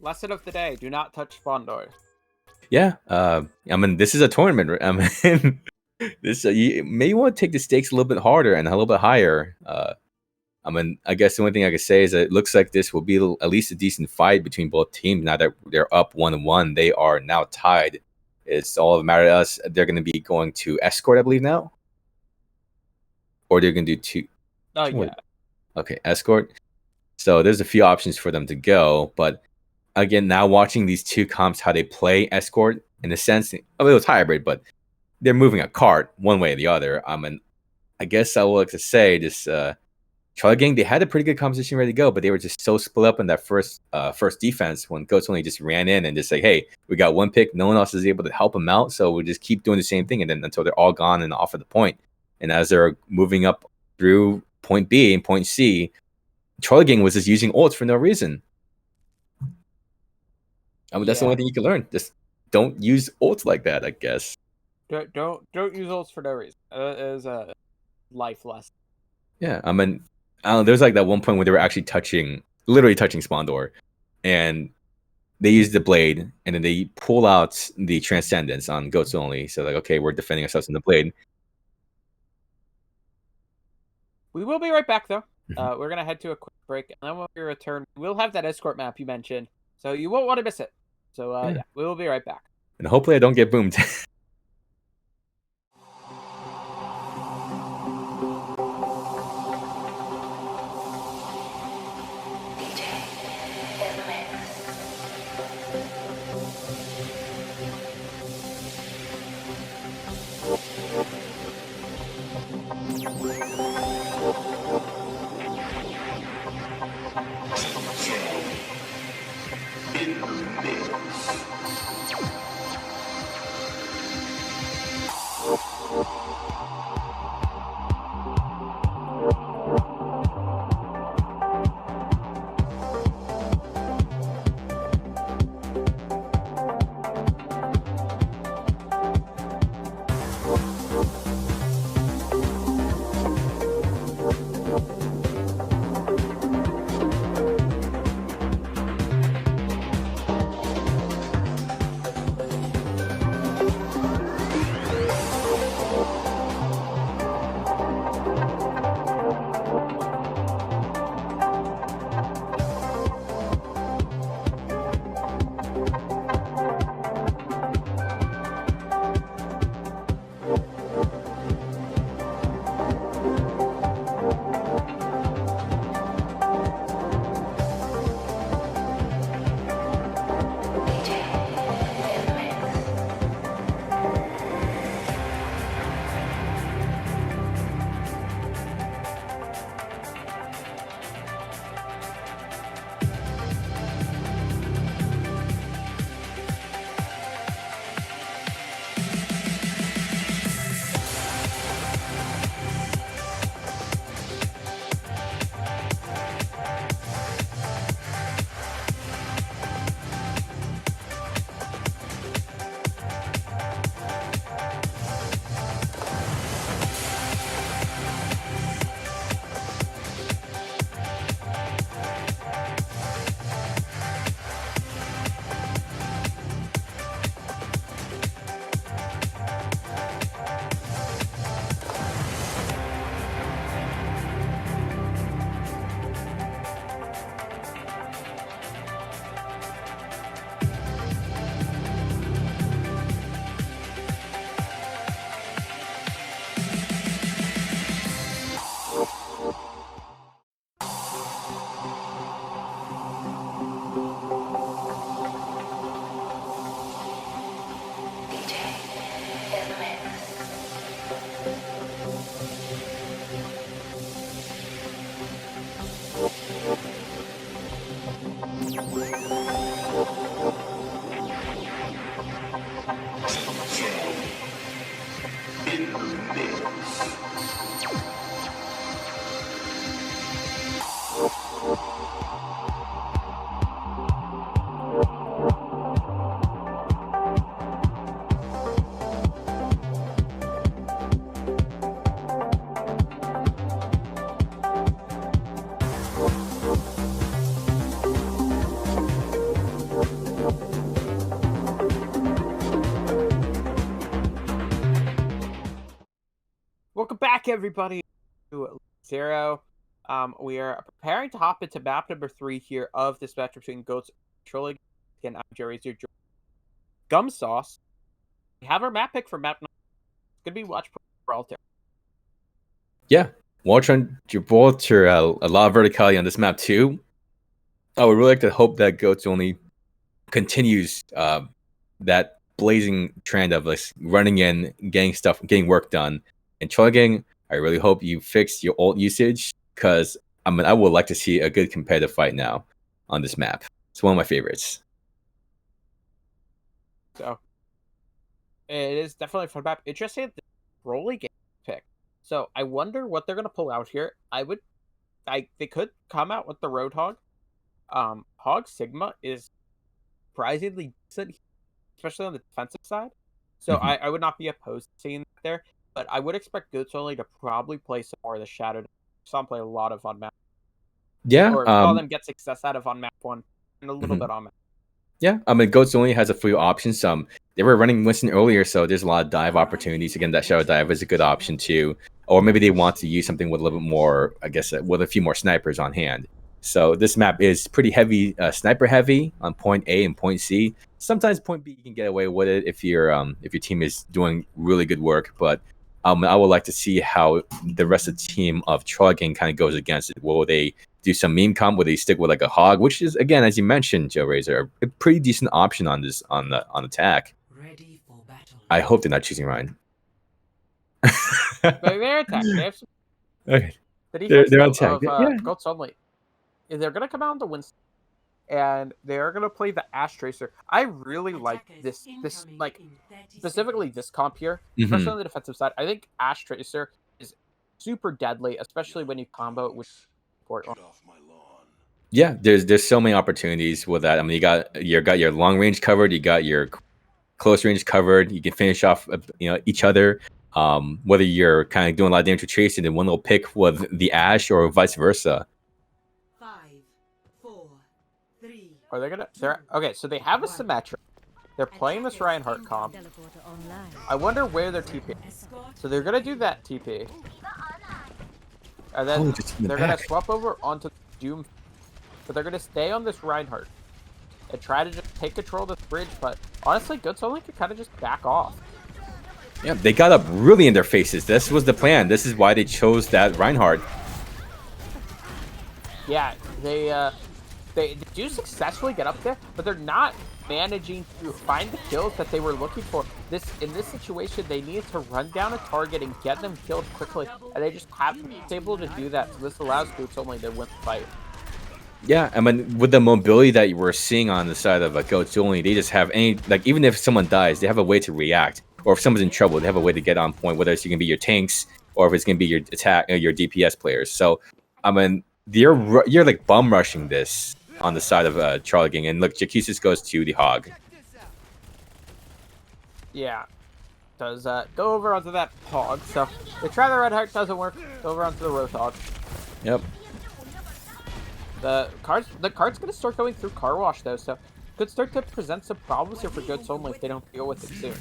Lesson of the day: do not touch spawn doors. Yeah, I mean, this is a tournament. I mean, you may want to take the stakes a little bit harder and a little bit higher. I mean, I guess the only thing I can say is that it looks like this will be at least a decent fight between both teams. Now that they're up 1-1, they are now tied. It's all a matter of us. They're going to be going to escort, I believe, now, or they're going to do two. Oh yeah. Okay, escort. So there's a few options for them to go, but again, now watching these two comps, how they play escort, in a sense, it was hybrid, but they're moving a cart one way or the other. I mean, I guess I would like to say this, Charlie Gang, they had a pretty good composition ready to go, but they were just so split up in that first defense when Goats only just ran in and just like, hey, we got one pick, no one else is able to help them out, so we just keep doing the same thing, and then until they're all gone and off of the point. And as they're moving up through point B and point C, Charlie Gang was just using ults for no reason. I mean, that's the only thing you can learn. Just don't use ults like that, I guess. Don't use ults for no reason. It is a life lesson. Yeah, I mean, I don't know, there's like that one point where they were actually literally touching spawn door, and they use the blade, and then they pull out the transcendence on Goats only. So like, okay, we're defending ourselves in the blade. We will be right back though. We're gonna head to a quick break, and then when we return, we'll have that escort map you mentioned, so you won't want to miss it. So yeah, we will be right back. And hopefully I don't get boomed. In the mix. In the mix. Welcome back, everybody, to Zero. We are preparing to hop into map number 3 here of this match between Goats and Trolly. Again, I'm Jerry's your Gum Sauce. We have our map pick for map number. It's gonna be Watch Gibraltar. Yeah, Gibraltar, a lot of verticality on this map too. I would really like to hope that Goats only continues that blazing trend of like running in, getting work done. And Troll Gang, I really hope you fix your ult usage, because I would like to see a good competitive fight now on this map. It's one of my favorites. So it is definitely a fun map. Interesting, the Trolly game pick. So I wonder what they're gonna pull out here. They could come out with the Roadhog. Hog Sigma is surprisingly decent, especially on the defensive side. So I would not be opposed to seeing that there, but I would expect Goats only to probably play some more of the Shadow. Some play a lot of on map. Yeah, Or saw them get success out of on map 1 and a little bit on map. Yeah, I mean, Goats only has a few options. They were running Winston earlier, so there's a lot of dive opportunities. Again, that Shadow Dive is a good option too. or maybe they want to use something with a little bit more, I guess, with a few more snipers on hand. So this map is pretty heavy, sniper heavy on point A and point C. Sometimes point B you can get away with it if your team is doing really good work, but I would like to see how the rest of the team of Trolly kind of goes against it. Will they do some meme comp? Will they stick with like a hog, which is, again, as you mentioned, Joe Razor, a pretty decent option on this on attack. Ready for battle. I hope they're not choosing Ryan. But they're attacking. They have some, Okay, the defense they're on though, attack. of Yeah. Goats Only. They're gonna come out on the win, and they're gonna play the Ash Tracer. I really like this like specifically this comp here, especially on the defensive side. I think Ash Tracer is super deadly, especially when you combo it with support. Yeah, there's so many opportunities with that. I mean, you got your long range covered, you got your close range covered. You can finish off each other. Whether you're kind of doing a lot of damage to Tracy, then one little pick with the Ash, or vice versa. 5, 4, 3. Are they gonna? They're okay. So they have a Symmetra. They're playing this Reinhardt comp. I wonder where they're TP. So they're gonna do that TP, and then they're gonna swap over onto Doom. But they're gonna stay on this Reinhardt and try to just take control of this bridge. But honestly, Goats Only could kind of just back off. Yeah, they got up really in their faces. This was the plan. This is why they chose that Reinhardt. Yeah, they do successfully get up there, but they're not managing to find the kills that they were looking for. In this situation, they needed to run down a target and get them killed quickly, and they just haven't been able to do that. So this allows Goats Only to win the fight. Yeah, I mean, with the mobility that we're seeing on the side of Goats Only, they just have even if someone dies, they have a way to react. Or if someone's in trouble, they have a way to get on point, whether it's going to be your tanks or if it's going to be your attack, your DPS players. So, I mean, you're like bum rushing this on the side of Charlie Gang. And look, Jacusis goes to the hog. Yeah, does go over onto that hog. So they try the Red Heart, doesn't work. Go over onto the Roadhog. Yep. The card's gonna start going through car wash though, so could start to present some problems here for Goats Only if they don't deal with it soon.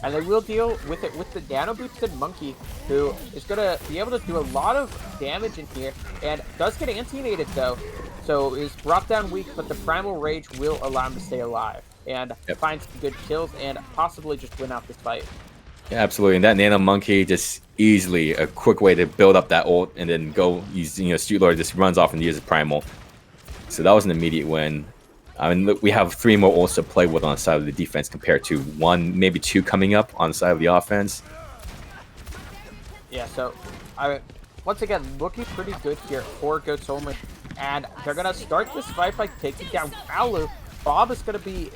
And they will deal with it with the Nano Boosted Monkey, who is gonna be able to do a lot of damage in here, and does get anti-nated though, so is brought down weak, but the Primal Rage will allow him to stay alive and find some good kills and possibly just win out this fight. Yeah, absolutely. And that Nano Monkey just easily a quick way to build up that ult and then go use, Street Lord just runs off and uses Primal. So that was an immediate win. I mean, look, we have 3 more ults to play with on the side of the defense compared to 1, maybe 2 coming up on the side of the offense. Yeah, so once again, looking pretty good here for Goats Only, and they're gonna start this fight by taking down Alu. Bob is gonna be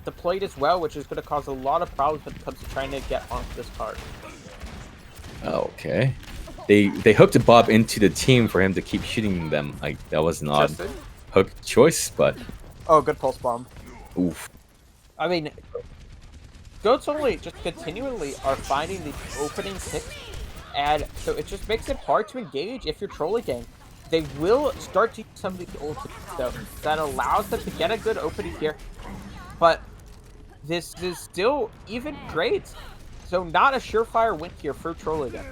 deployed as well, which is gonna cause a lot of problems when it comes to trying to get onto this card. Okay. They hooked Bob into the team for him to keep shooting them. Like, that was an odd hook choice, but oh, good pulse bomb. Oof. I mean, Goats Only just continually are finding the opening picks, and so it just makes it hard to engage if you're Trolly Gang. They will start to use some of these ultimates, though, that allows them to get a good opening here, but this is still even great, so not a surefire win here for Trolly Gang.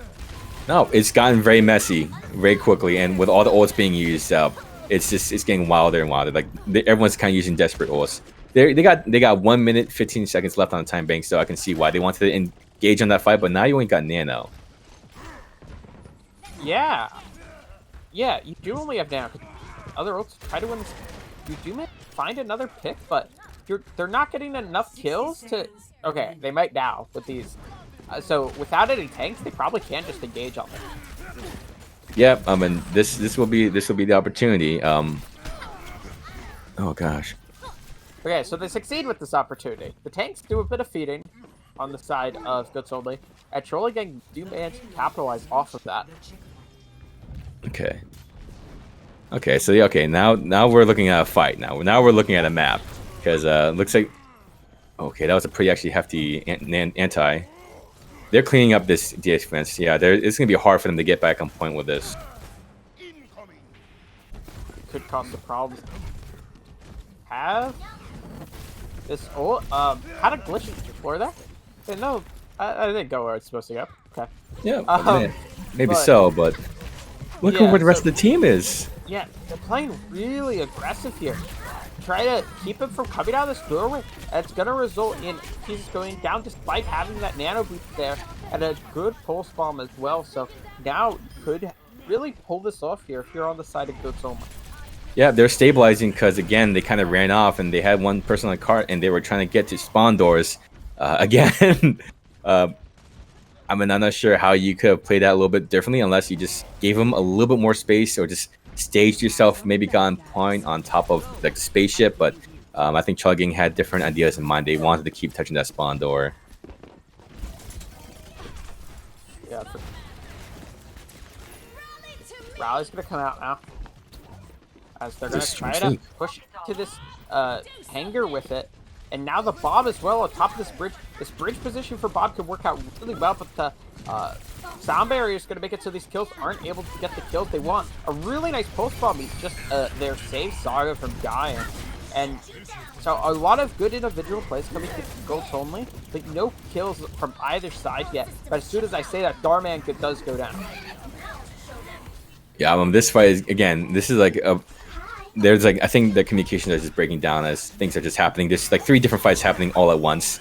No, it's gotten very messy very quickly, and with all the ults being used up, it's getting wilder and wilder. Like, everyone's kind of using desperate ults. They got 1 minute 15 seconds left on the time bank, so I can see why they wanted to engage on that fight. But now you ain't got Nano. Yeah, you do only have Nano. Other ults try to win this. You do find another pick, but they're not getting enough kills to. Okay, they might now with these. So without any tanks, they probably can just engage on them. Yeah, I mean, this will be the opportunity. Oh gosh. Okay, so they succeed with this opportunity. The tanks do a bit of feeding on the side of Goats Only, and Trolly Gang do manage to capitalize off of that. Okay. Okay, so yeah, okay, now we're looking at a fight. Now we're looking at a map, because looks like, okay, that was a pretty actually hefty anti. They're cleaning up this defense. Yeah, it's gonna be hard for them to get back on point with this. Could cause some problems. Have this ult had a glitch before that? No, I didn't go where it's supposed to go. Okay. Yeah, Um, maybe but- so, but look at Yeah, where the rest so- of the team is. Yeah, they're playing really aggressive here. Try to keep him from coming out of this doorway. And it's going to result in Jesus going down despite having that nano boost there and a good pulse bomb as well. So now you could really pull this off here if you're on the side of Goats only. Yeah, they're stabilizing because again they kind of ran off and they had one person on the cart and they were trying to get to spawn doors. Again, I mean, I'm not sure how you could have played that a little bit differently unless you just gave them a little bit more space or just staged yourself, maybe got on point on top of like the spaceship. But I think Chugging had different ideas in mind. They wanted to keep touching that spawn door. Yeah. Rally's going to come out now. As they're going to try to push to this hangar with it. And now the bomb as well on top of this bridge. This bridge position for Bob could work out really well, but the sound barrier is going to make it so these kills aren't able to get the kills they want. A really nice pulse bomb is just their save Saga from dying. And so a lot of good individual plays coming to Goats only, but no kills from either side yet. But as soon as I say that, Darman does go down. Yeah, this fight is, again, this is like a... There's like, I think the communication is just breaking down as things are just happening. There's like 3 different fights happening all at once.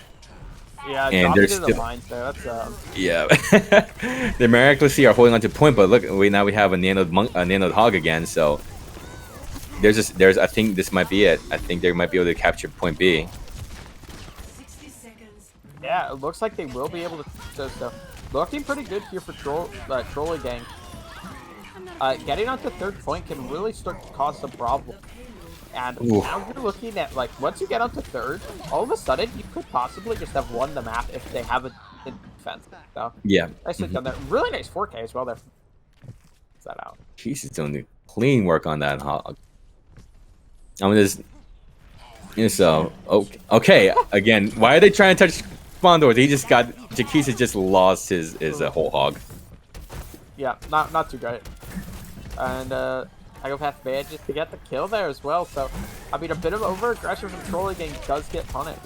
Yeah, and there's still... the lines there. That's yeah. They miraculously are holding on to point, but look, now we have a nanoed hog again. So there's I think this might be it. I think they might be able to capture point B. 60 seconds. Yeah, it looks like they will be able to. So looking pretty good here for Trolly gang. Getting onto 3rd point can really start to cause some problem. And now you're looking at, like, once you get onto 3rd, all of a sudden, you could possibly just have won the map if they have a defense. So, Yeah. nicely done there. Really nice 4K as well there. Is that out? He's doing clean work on that hog. I mean, so okay. Again, why are they trying to touch spawn doors? He just got Jaquise just lost his whole hog. Yeah, not too great. And Psychopath manages to get the kill there as well. So, I mean, a bit of over-aggression from Trolly gang does get punished.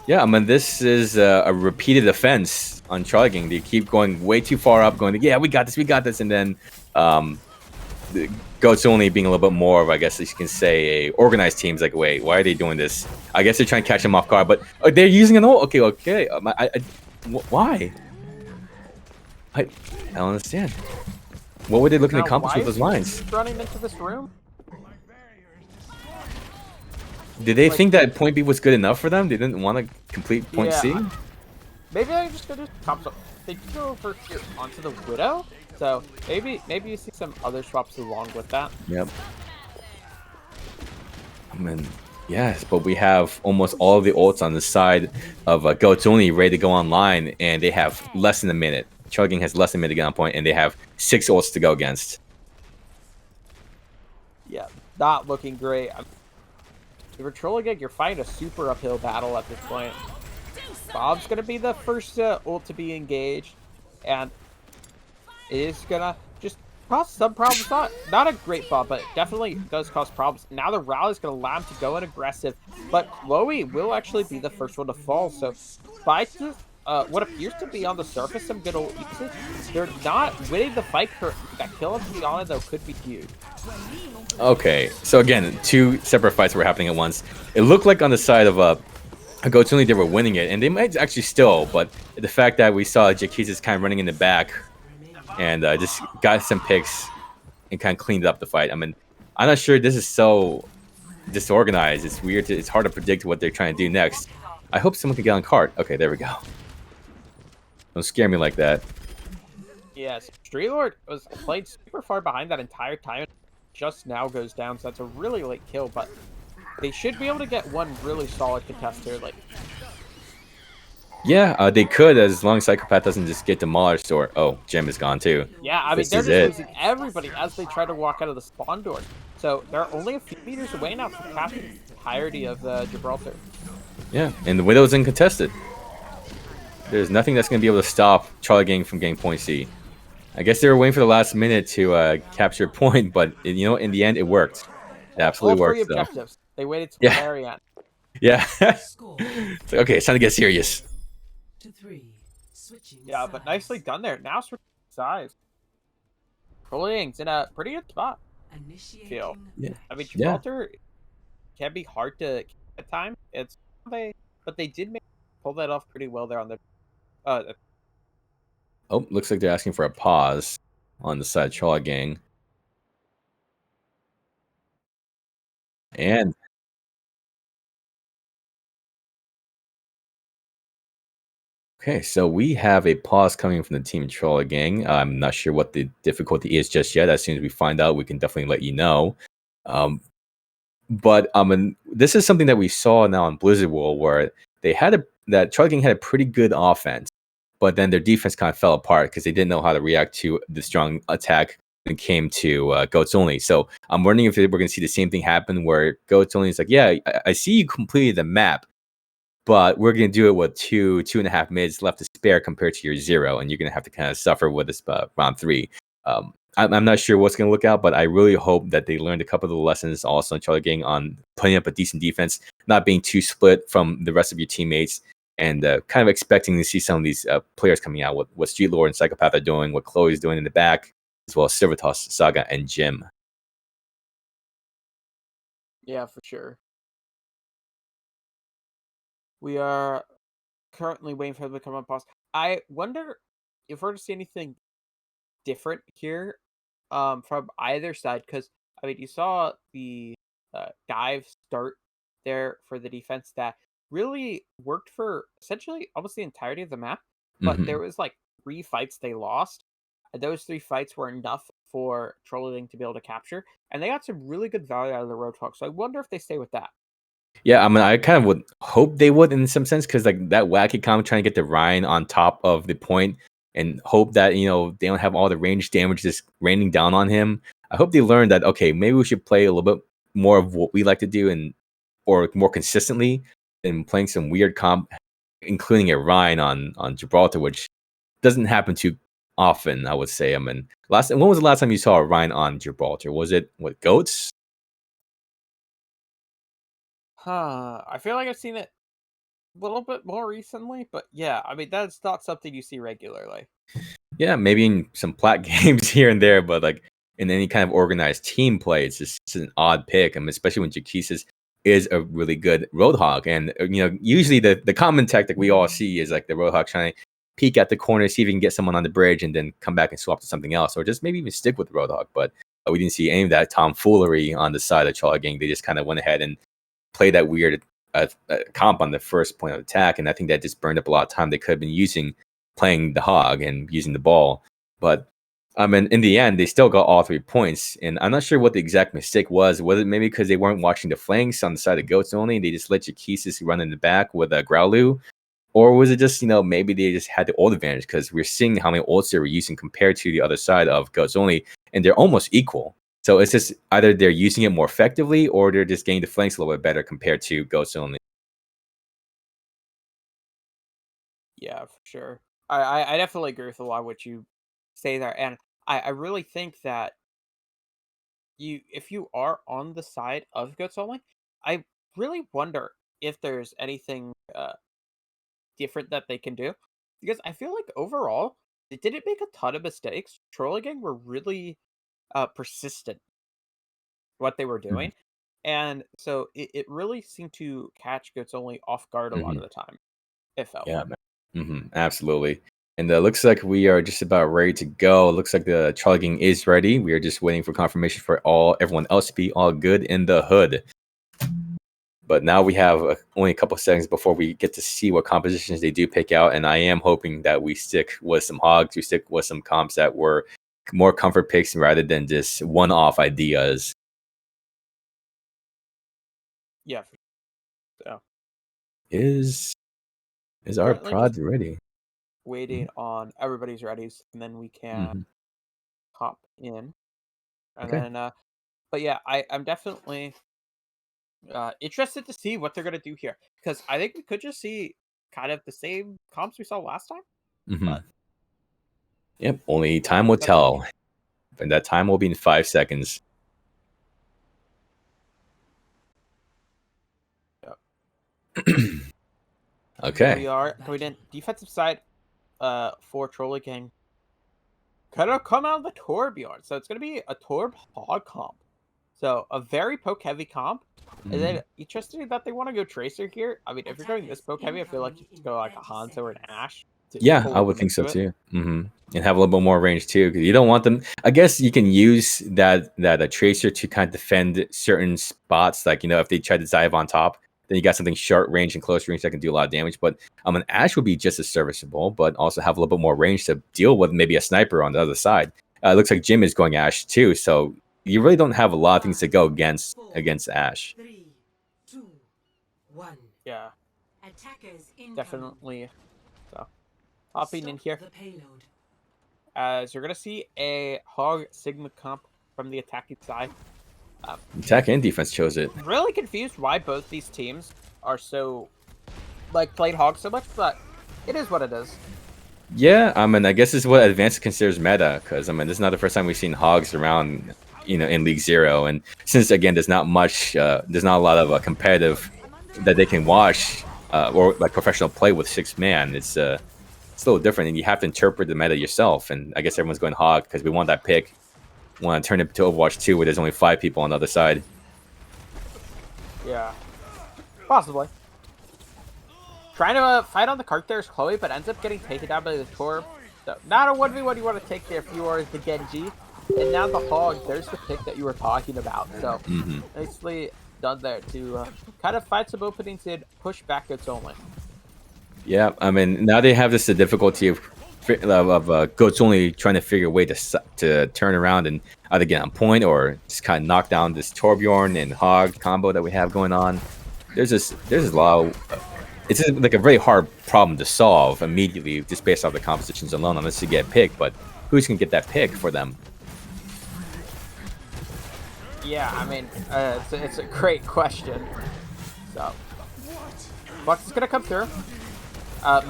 Yeah, I mean, this is a repeated offense on Trolly gang. They keep going way too far up, going, yeah, we got this, and then the Goats only being a little bit more of, I guess you can say, a organized team's like, wait, why are they doing this? I guess they're trying to catch them off guard, but they're using an ult. Okay. Why? I don't understand. What were they looking to accomplish with those lines? Running into this room? Did they think that point B was good enough for them? They didn't want to complete point C? Maybe they're just gonna do top swap. They did go over here onto the Widow, so maybe you see some other swaps along with that. Yep. I mean, yes, but we have almost all of the ults on the side of Goats only ready to go online, and they have less than a minute. Chugging has less than a minute to get on point, and they have 6 ults to go against. Yeah, not looking great. If you're Trolling, you're fighting a super uphill battle at this point. Bob's gonna be the first ult to be engaged, and it is gonna just cause some problems. Not a great Bob, but it definitely does cause problems. Now the rally's gonna allow him to go in aggressive, but Chloe will actually be the first one to fall. So by what appears to be on the surface some good old usage, they're not winning the fight currently. That kill of Tiana though could be huge. Okay, so again, 2 separate fights were happening at once. It looked like on the side of Goats only they were winning it, and they might actually still, but the fact that we saw Jaquise kind of running in the back and just got some picks and kind of cleaned up the fight. I mean, I'm not sure this is so disorganized. It's weird. It's hard to predict what they're trying to do next. I hope someone can get on cart. Okay, there we go. Don't scare me like that. Yes, Streetlord was played super far behind that entire time. Just now goes down, so that's a really late kill, but they should be able to get one really solid contest here. Like, yeah, they could, as long as Psychopath doesn't just get demolished or... Oh, Gem is gone too. Yeah, I mean, they're just losing everybody as they try to walk out of the spawn door. So they're only a few meters away now from capturing the entirety of Gibraltar. Yeah, and the Widow's uncontested. There's nothing that's going to be able to stop Charlie Gang from getting point C. I guess they were waiting for the last minute to capture point, but you know, in the end, it worked. It absolutely All 3 worked. objectives. They waited to the very end. Yeah. Score Okay, it's time to get serious. to 3. Switching Yeah, but nicely sides. done there. Now switching sides. Trolling's in a pretty good spot, I feel. Initiating Yeah. I mean, match. Yeah. Gibraltar can be hard to keep at time. But they did pull that off pretty well there on the. Oh, looks like they're asking for a pause on the side of Troll Gang. And okay, so we have a pause coming from the Team Troll Gang. I'm not sure what the difficulty is just yet. As soon as we find out, we can definitely let you know. Um, but and this is something that we saw now in Blizzard World, where that Troll Gang had a pretty good offense, but then their defense kind of fell apart because they didn't know how to react to the strong attack when it came to Goats Only. So I'm wondering if we're going to see the same thing happen, where Goats Only is like, yeah, I see you completed the map, but we're going to do it with 2.5 minutes left to spare compared to your 0, and you're going to have to kind of suffer with this round 3. I'm not sure what's going to look out, but I really hope that they learned a couple of the lessons also in Charlie Gang on putting up a decent defense, not being too split from the rest of your teammates, and kind of expecting to see some of these players coming out, what Street Lord and Psychopath are doing, what Chloe's doing in the back, as well as Civitas, Saga, and Jim. Yeah, for sure. We are currently waiting for them to come on pause. I wonder if we're to see anything different here from either side, because I mean you saw the dive start there for the defense that really worked for essentially almost the entirety of the map, but Hmm. there was like 3 fights they lost, and those 3 fights were enough for Trolling to be able to capture, and they got some really good value out of the Roadhog, so I wonder if they stay with that. Yeah, I mean, I kind of would hope they would in some sense, because like that wacky comp trying to get the Ryan on top of the point and hope that they don't have all the range damage just raining down on him. I hope they learned that okay, maybe we should play a little bit more of what we like to do, and or more consistently than playing some weird comp, including a Ryan on Gibraltar, which doesn't happen too often. I would say. I mean, when was the last time you saw a Ryan on Gibraltar? Was it what Goats? I feel like I've seen it a little bit more recently, but yeah, I mean that's not something you see regularly. Yeah, maybe in some plat games here and there, but like in any kind of organized team play, it's an odd pick. I mean, especially when Jaquizas is a really good Roadhog. And usually the common tactic we all see is like the Roadhog trying to peek at the corner, see if he can get someone on the bridge, and then come back and swap to something else, or just maybe even stick with the Roadhog. But we didn't see any of that tomfoolery on the side of Charlie Gang. They just kind of went ahead and played that weird comp on the first point of attack, and I think that just burned up a lot of time they could have been using playing the hog and using the ball. But I mean, in the end, they still got all 3 points, and I'm not sure what the exact mistake was. Was it maybe because they weren't watching the flanks on the side of Goats Only, and they just let Jaquizas run in the back with a Growlu? Or was it just, maybe they just had the ult advantage, because we're seeing how many ults they were using compared to the other side of Goats Only, and they're almost equal. So it's just either they're using it more effectively, or they're just getting the flanks a little bit better compared to Goats Only. Yeah, for sure. I definitely agree with a lot of what you say there, and I really think that if you are on the side of Goats Only, I really wonder if there's anything different that they can do, because I feel like overall they didn't make a ton of mistakes. Trolling Gang were really persistent what they were Mhm. doing, and so it really seemed to catch Goats Only off guard a lot Mhm. of the time. It felt. Yeah, man. Absolutely. And looks like we are just about ready to go. It looks like the chugging is ready. We are just waiting for confirmation for everyone else to be all good in the hood. But now we have only a couple seconds before we get to see what compositions they do pick out. And I am hoping that we stick with some hogs, we stick with some comps that were more comfort picks rather than just one-off ideas. Yeah. So Is our currently just prod ready? waiting Mhm. on everybody's readies, and then we can Mhm. hop in. And Okay. then, but yeah, I'm definitely interested to see what they're gonna do here, because I think we could just see kind of the same comps we saw last time. Hmm. But Yep. Only yeah, time will that's what. tell. And that time will be in 5 seconds. Yeah. Here Okay. we are going in defensive side. for Trolly Gang kind of come out of the Torbjorn. So it's going to be a Torb Hog comp. So a very poke heavy comp. And then interesting that they want to go Tracer here. I mean, if you're going this poke heavy, I feel like you could go like a Hanzo or an Ashe. To Yeah, I fully would think commit so to it. too. And have a little bit more range too, because you don't want them. I guess you can use that a tracer to kind of defend certain spots. Like if they try to dive on top, then you got something short range and close range that can do a lot of damage. But an Ash would be just as serviceable, but also have a little bit more range to deal with maybe a sniper on the other side. It looks like Jim is going Ash too, so you really don't have a lot of things to go against Ash. 3, 2, 1. Yeah, Attackers incoming. definitely. So hopping in here. The payload. As you're going to see a Hog Sigma comp from the attacking side. Attack and defense chose it. Really confused why both these teams are so, playing Hog so much, but it is what it is. Yeah, I guess this is what Advanced considers meta, because this is not the first time we've seen Hogs around, in League Zero, and since again there's not a lot of competitive that they can watch or like professional play with 6-man. It's a little different, and you have to interpret the meta yourself. And I guess everyone's going Hog because we want that pick. We want to turn it to Overwatch 2 where there's only 5 people on the other side. Yeah, possibly. Trying to fight on the cart there is Chloe, but ends up getting taken down by the Torb. So not a 1v1 you want to take there if you are the Genji. And now the Hog, there's the pick that you were talking about. So nicely done there to kind of find some openings and push back Goats only. Yeah, now they have the difficulty of Goats only trying to figure a way to turn around and either get on point or just kind of knock down this Torbjorn and Hog combo that we have going on. There's a lot of, it's like a very hard problem to solve immediately just based off the compositions alone, unless you get picked. But who's gonna get that pick for them? Yeah, it's a great question. So Buck's is gonna come through.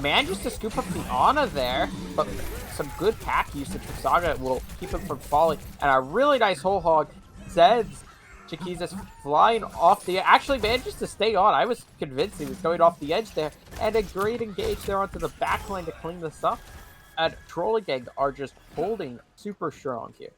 Manages to scoop up the Ana there, but some good pack usage from Saga will keep him from falling. And a really nice whole hog. Zed's Chiquiza's flying off the... Actually manages to stay on. I was convinced he was going off the edge there. And a great engage there onto the back line to clean this up. And Trolly Gang are just holding super strong here.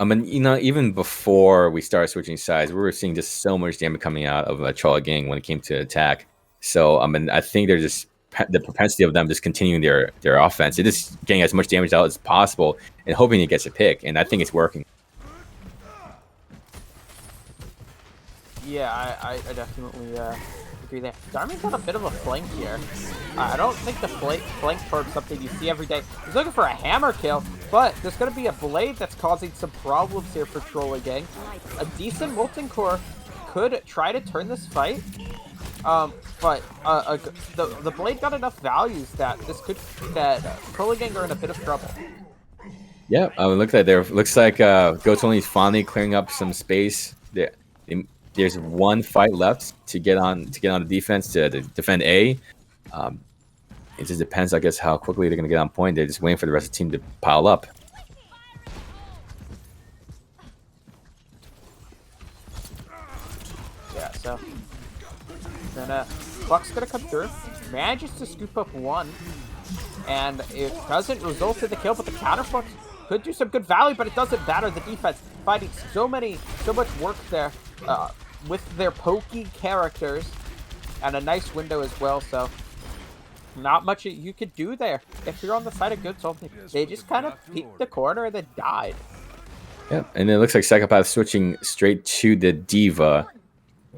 Even before we started switching sides, we were seeing just so much damage coming out of a Trolly Gang when it came to attack. So, I think they're just... the propensity of them just continuing their offense. They're just getting as much damage out as possible and hoping it gets a pick. And I think it's working. Yeah, I definitely agree there. Darmin's got a bit of a flank here. I don't think the flank towards something you see every day. He's looking for a hammer kill, but there's going to be a blade that's causing some problems here for Trolly Gang. A decent Molten Core could try to turn this fight, but the blade got enough values that Trolly Gang are in a bit of trouble. Yeah, looks like Goats Only finally clearing up some space. There's one fight left to get on the defense to defend A. It just depends, I guess, how quickly they're gonna get on point. They're just waiting for the rest of the team to pile up. Yeah, so then Buck's gonna come through, manages to scoop up one, and it doesn't result in the kill, but the counter Flux could do some good value, but it doesn't matter. The defense fighting so much work there with their pokey characters, and a nice window as well. So not much you could do there if you're on the side of Goats Only. They just kind of peeked the corner and then died. Yeah, and it looks like Psychopath switching straight to the Diva.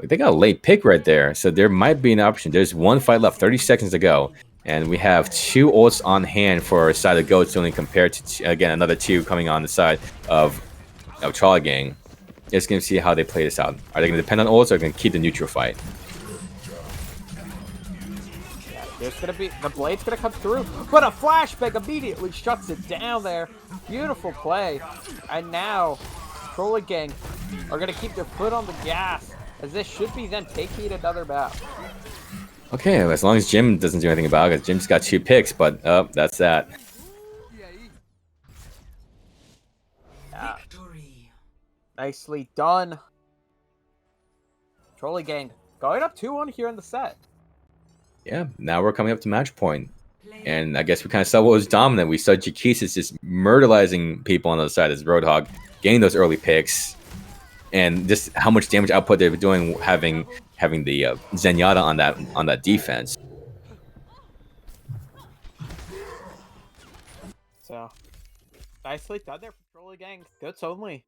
They got a late pick right there, so there might be an option. There's one fight left, 30 seconds to go, and we have 2 ults on hand for our side of Goats Only compared to, again, another 2 coming on the side of Trolly Gang. Just going to see how they play this out. Are they going to depend on ults, or are they going to keep the neutral fight? Yeah, there's going to be... The blade's going to come through, but a flashbang immediately shuts it down there. Beautiful play. And now, Trolly Gang are going to keep their foot on the gas, as this should be then taking another map. Okay, as long as Jim doesn't do anything about it. Jim's got 2 picks, but that's that. Yeah. Nicely done. Trolly Gang going up 2-1 here in the set. Yeah, now we're coming up to match point. And I guess we kind of saw what was dominant. We saw Jaquizas just murderizing people on the other side as Roadhog, getting those early picks, and just how much damage output they were doing, having the Zenyatta on that defense. So nicely done there for Trolly Gang. Goats only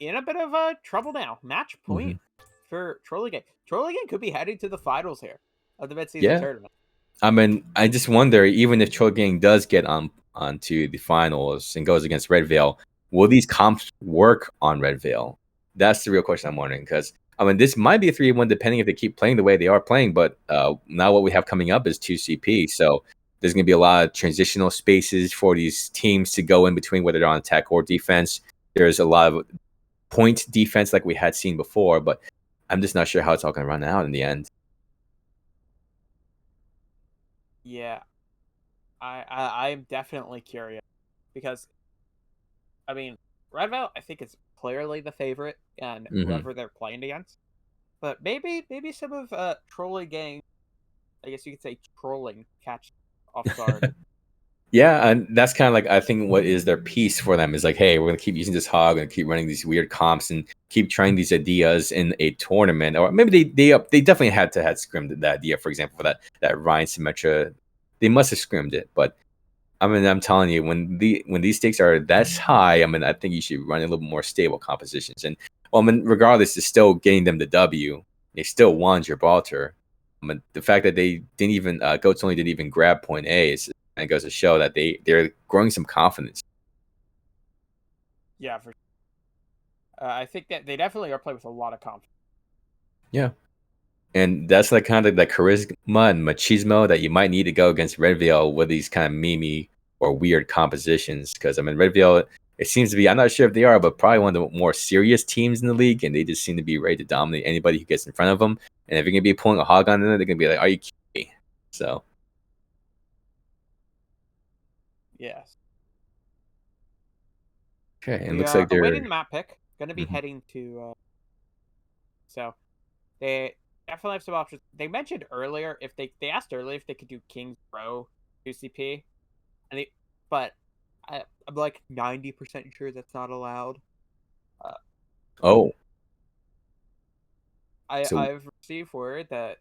in a bit of trouble now. Match point for Trolly Gang. Trolly Gang could be heading to the finals here of the mid-season tournament. I mean, I just wonder, even if Troll Gang does get onto the finals and goes against Red Veil, will these comps work on Red Veil? That's the real question I'm wondering. Because I mean, this might be a 3-1 depending if they keep playing the way they are playing. But now what we have coming up is 2 CP, so there's going to be a lot of transitional spaces for these teams to go in between, whether they're on attack or defense. There's a lot of point defense like we had seen before, but I'm just not sure how it's all going to run out in the end. Yeah, I'm definitely curious because, I mean, Red Veil I think is clearly the favorite and whoever they're playing against, but maybe some of Trolly Gang, I guess you could say trolling, catch off guard. Yeah, and that's kind of like, I think what is their piece for them is like, hey, we're gonna keep using this hog and keep running these weird comps and keep trying these ideas in a tournament. Or maybe they definitely had scrimmed that idea, for example, for that Ryan Symmetra. They must have scrimmed it, but I mean, I'm telling you, when these stakes are that high, I mean, I think you should run a little more stable compositions. And well, I mean, regardless, it's still getting them the W. They still won Gibraltar. I mean, the fact that they didn't even Goats only didn't even grab point A is, and it goes to show that they're growing some confidence. Yeah, for sure. I think that they definitely are playing with a lot of confidence. Yeah. And that's like kind of that charisma and machismo that you might need to go against Red Veil with these kind of memey or weird compositions. Because I mean, Red Veil, it seems to be, I'm not sure if they are, but probably one of the more serious teams in the league, and they just seem to be ready to dominate anybody who gets in front of them. And if you're gonna be pulling a hog on them, they're gonna be like, "Are you kidding me?" So. Yes. Okay, and it looks like they're awaiting the map pick. Going to be heading to. So, they definitely have some options. They mentioned earlier they asked earlier if they could do King's Row 2CP, and but I'm like 90% sure that's not allowed. oh. I've received word that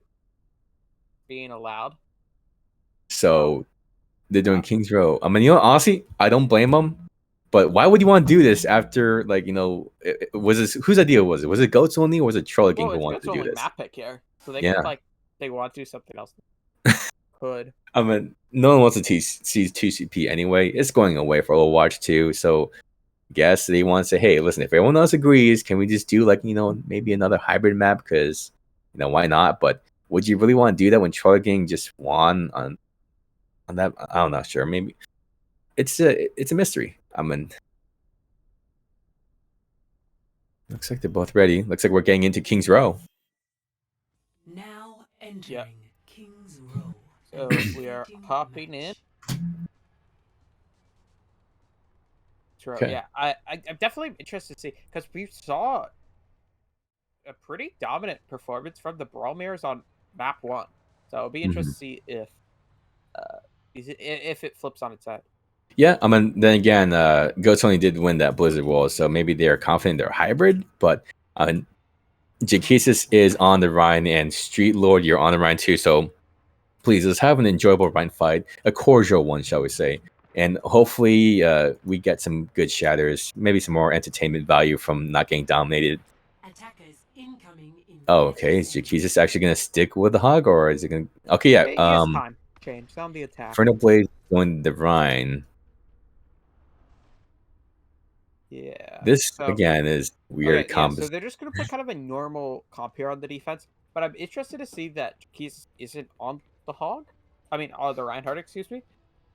being allowed. So they're doing King's Row. I mean, you know, honestly, I don't blame them. But why would you want to do this after, like, you know, was this, whose idea was it? Was it Goats only, or was it Trolly Gang who wanted to do this? Map pick here, so they could, like, they want to do something else. Could. I mean, no one wants to see 2CP anyway. It's going away for Overwatch 2, so I guess they want to say, hey, listen, if everyone else agrees, can we just do, like, you know, maybe another hybrid map? Because, you know, why not? But would you really want to do that when Trolly Gang just won on that? I'm not sure. Maybe it's a mystery. I mean, looks like they're both ready. Looks like we're getting into King's Row. Now entering King's Row. So we are hopping in. Okay. Yeah, I'm definitely interested to see, because we saw a pretty dominant performance from the Brawl Mirrors on map 1. So it'll be interesting to see if it flips on its head. Yeah, I mean, then again, Goats only did win that Blizzard Wall, so maybe they're confident they're hybrid. But I mean, Jaquizas is on the Rhine, and Street Lord, you're on the Rhine too. So please, let's have an enjoyable Rhine fight, a cordial one, shall we say. And hopefully we get some good shatters, maybe some more entertainment value from not getting dominated. Attackers incoming in okay. Is Jaquizas actually going to stick with the hog, or is it going to... Okay, yeah. Time change on the attack. Inferno Blade going the Rhine. Yeah. This, again, is weird combos. So they're just going to play kind of a normal comp here on the defense. But I'm interested to see that Jaquizas isn't on the hog. I mean, on the Reinhardt, excuse me.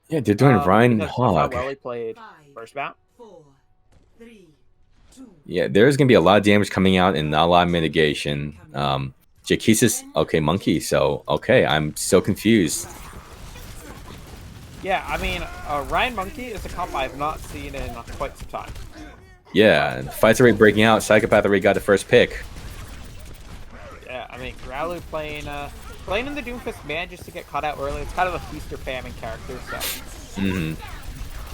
Yeah, they're doing Rhine Hog. How well he played first map. 4, 3, 2. Yeah, there's going to be a lot of damage coming out and not a lot of mitigation. Jaquizas, okay, Monkey. So, okay, I'm so confused. Yeah, I mean, Ryan Monkey is a comp I have not seen in quite some time. Yeah, fights already breaking out. Psychopath already got the first pick. Yeah, I mean, Growlu playing Blaine and the Doomfist manages to get caught out early. It's kind of a feast or famine character, so.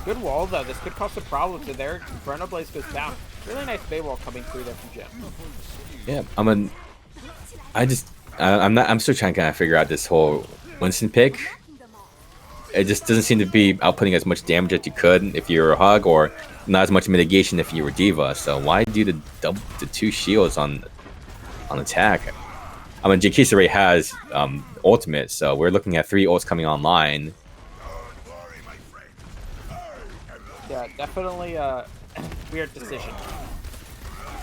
Good wall, though. This could cause some problems. And there, Inferno Blaze goes down. Really nice Bay wall coming through there from Jim. Yeah, I'm still trying to kind of figure out this whole Winston pick. It just doesn't seem to be outputting as much damage as you could if you were a Hug, or not as much mitigation if you were Diva. So why do the 2 shields on attack? I mean, Jakisa already has ultimate, so we're looking at 3 ults coming online. Yeah, definitely a weird decision.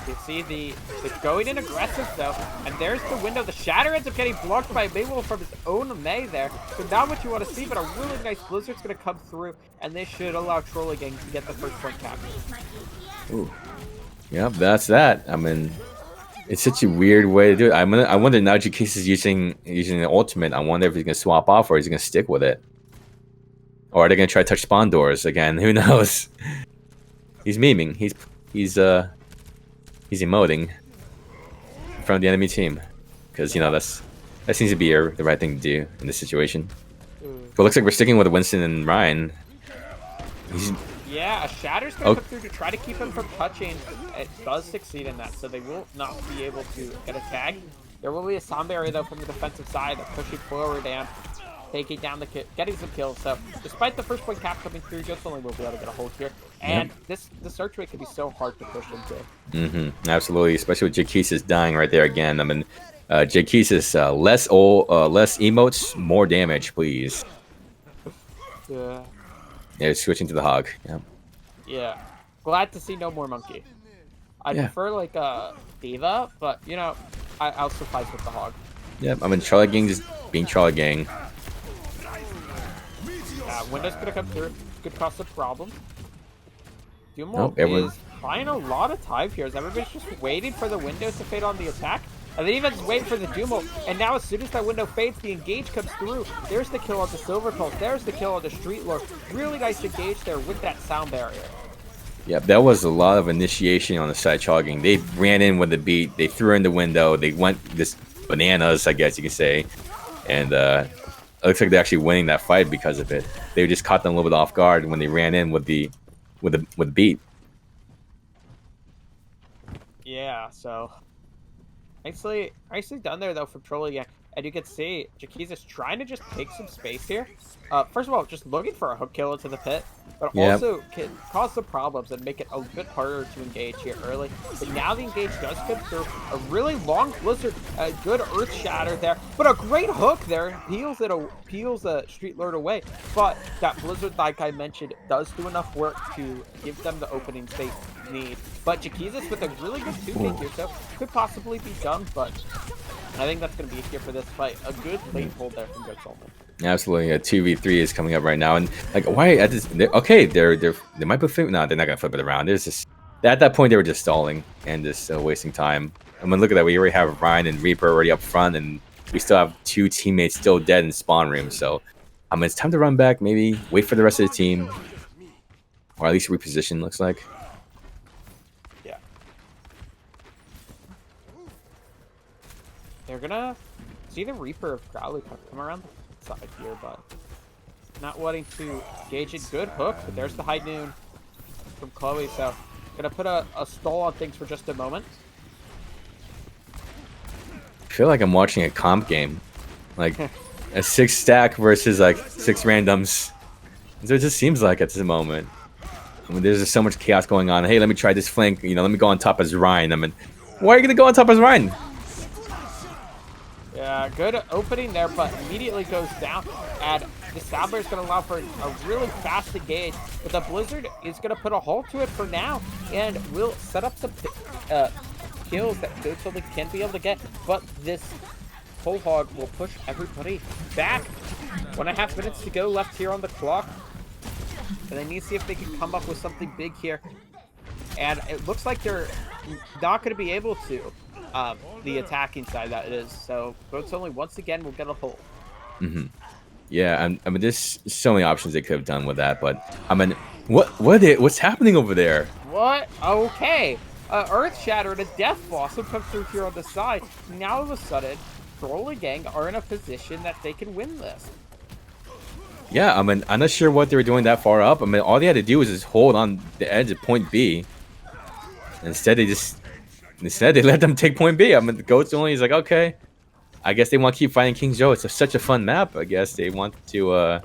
You see they're going in aggressive though, and there's the window. The Shatter ends up getting blocked by Maywolf from his own May there. So not what you want to see, but a really nice Blizzard's going to come through, and this should allow Trolly Gang to get the first point capture. Ooh. Yep, that's that. I mean, it's such a weird way to do it. I wonder now Jakisa is using the ultimate. I wonder if he's going to swap off or he's going to stick with it. Or are they going to try to touch spawn doors again? Who knows? He's memeing. He's emoting in front of the enemy team, because that seems to be the right thing to do in this situation. But it looks like we're sticking with Winston and Ryan. Yeah, a Shatter's gonna come through to try to keep him from touching. It does succeed in that, so they will not be able to get a tag. There will be a sound barrier though from the defensive side, pushing forward and taking down the getting some kills. So despite the first point cap coming through, just only will be able to get a hold here. And the search rate can be so hard to push into. Absolutely, especially with Jakisis dying right there again. I mean, Jakisis, less emotes, more damage, please. Yeah, switching to the Hog. Yeah. Glad to see no more Monkey. I prefer like Diva, but I'll suffice with the Hog. Yep, I mean, Trolly Gang just being Trolly Gang. Window's gonna come through. Could cause some problems. Dumo is buying a lot of time here as everybody's just waiting for the window to fade on the attack. And then even waiting for the Dumo. And now as soon as that window fades, the engage comes through. There's the kill on the Silver Pulse. There's the kill on the Street Lord. Really nice engage there with that sound barrier. Yep, that was a lot of initiation on the side Chogging. They ran in with the beat. They threw in the window. They went this bananas, I guess you could say. And it looks like they're actually winning that fight because of it. They just caught them a little bit off guard when they ran in with the beat. Yeah, so nicely done there though from Trolly again. And you can see Jakisa's trying to just take some space here. First of all, just looking for a hook kill into the pit, but also can cause some problems and make it a bit harder to engage here early. But now the engage does come through. A really long Blizzard, a good Earth Shatter there, but a great hook there. Peels the Street Lord away. But that Blizzard, like I mentioned, does do enough work to give them the openings they need. But Jakisa's with a really good 2-pick here, so could possibly be done, but I think that's going to be here for this fight. A good late hold there from Good Solomon. Absolutely, a 2v3 is coming up right now, and like, why? Okay, they might be flipping. No, they're not gonna flip it around. There's just at that point they were just stalling and just wasting time. I mean, look at that. We already have Ryan and Reaper already up front, and we still have 2 teammates still dead in spawn room. So, I mean, it's time to run back. Maybe wait for the rest of the team, or at least reposition. Looks like. Yeah. They're gonna see the Reaper of Crowley come around the side here, but not wanting to gauge it. Good hook, but there's the high noon from Chloe, so gonna put a stall on things for just a moment. I feel like I'm watching a comp game, like a 6 stack versus like 6 randoms. So it just seems like at this moment. I mean, there's just so much chaos going on. Hey, let me try this flank. Let me go on top as Ryan. I mean, why are you gonna go on top as Ryan? Yeah, good opening there, but immediately goes down. And the Soundbar is going to allow for a really fast engage. But the Blizzard is going to put a halt to it for now. And will set up some kills that Good Solomon can be able to get. But this Whole Hog will push everybody back. 1.5 minutes to go left here on the clock. And they need to see if they can come up with something big here. And it looks like they're not going to be able to. The attacking side, that is. So Goats only once again will get a hold. Yeah, I mean, there's so many options they could have done with that, but I mean, what's happening over there? What? Okay. Earth Shatter and a Death Blossom come through here on the side. Now all of a sudden, Trolly Gang are in a position that they can win this. Yeah, I mean, I'm not sure what they were doing that far up. I mean, all they had to do was just hold on the edge of point B. Instead, they let them take point B. I mean, the Goats only is like, okay, I guess they want to keep fighting King Joe. It's such a fun map. I guess they want to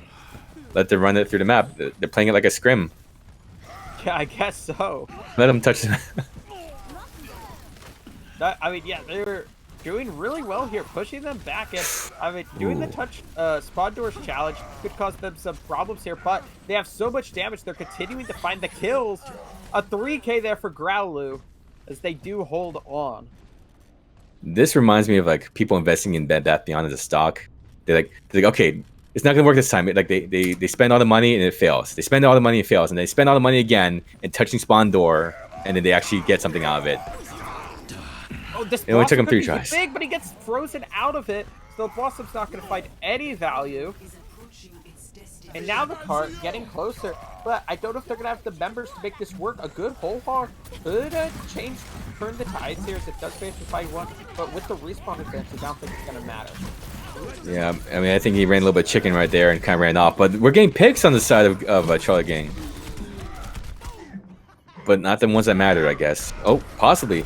let them run it through the map. They're playing it like a scrim. Yeah, I guess so. Let them touch the I mean, yeah, they're doing really well here, pushing them back. And I mean, doing the touch spawn doors challenge could cause them some problems here, but they have so much damage. They're continuing to find the kills. A 3K there for Growlu, as they do hold on. This reminds me of like people investing in Bed Bath Beyond as a stock. They're like, okay, it's not gonna work this time. Like they spend all the money and it fails. They spend all the money and it fails, and they spend all the money again and touching spawn door, and then they actually get something out of it. Oh, this It only took Blossom him 3 could be tries. big, but he gets frozen out of it. So Blossom's not going to find any value. And now the cart getting closer, but I don't know if they're going to have the members to make this work. A good whole hog could turn the tides here as it does face the fight one, but with the respawn advantage, I don't think it's going to matter. Yeah, I mean, I think he ran a little bit chicken right there and kind of ran off. But we're getting picks on the side of Charlie Gang. But not the ones that matter, I guess. Oh, possibly.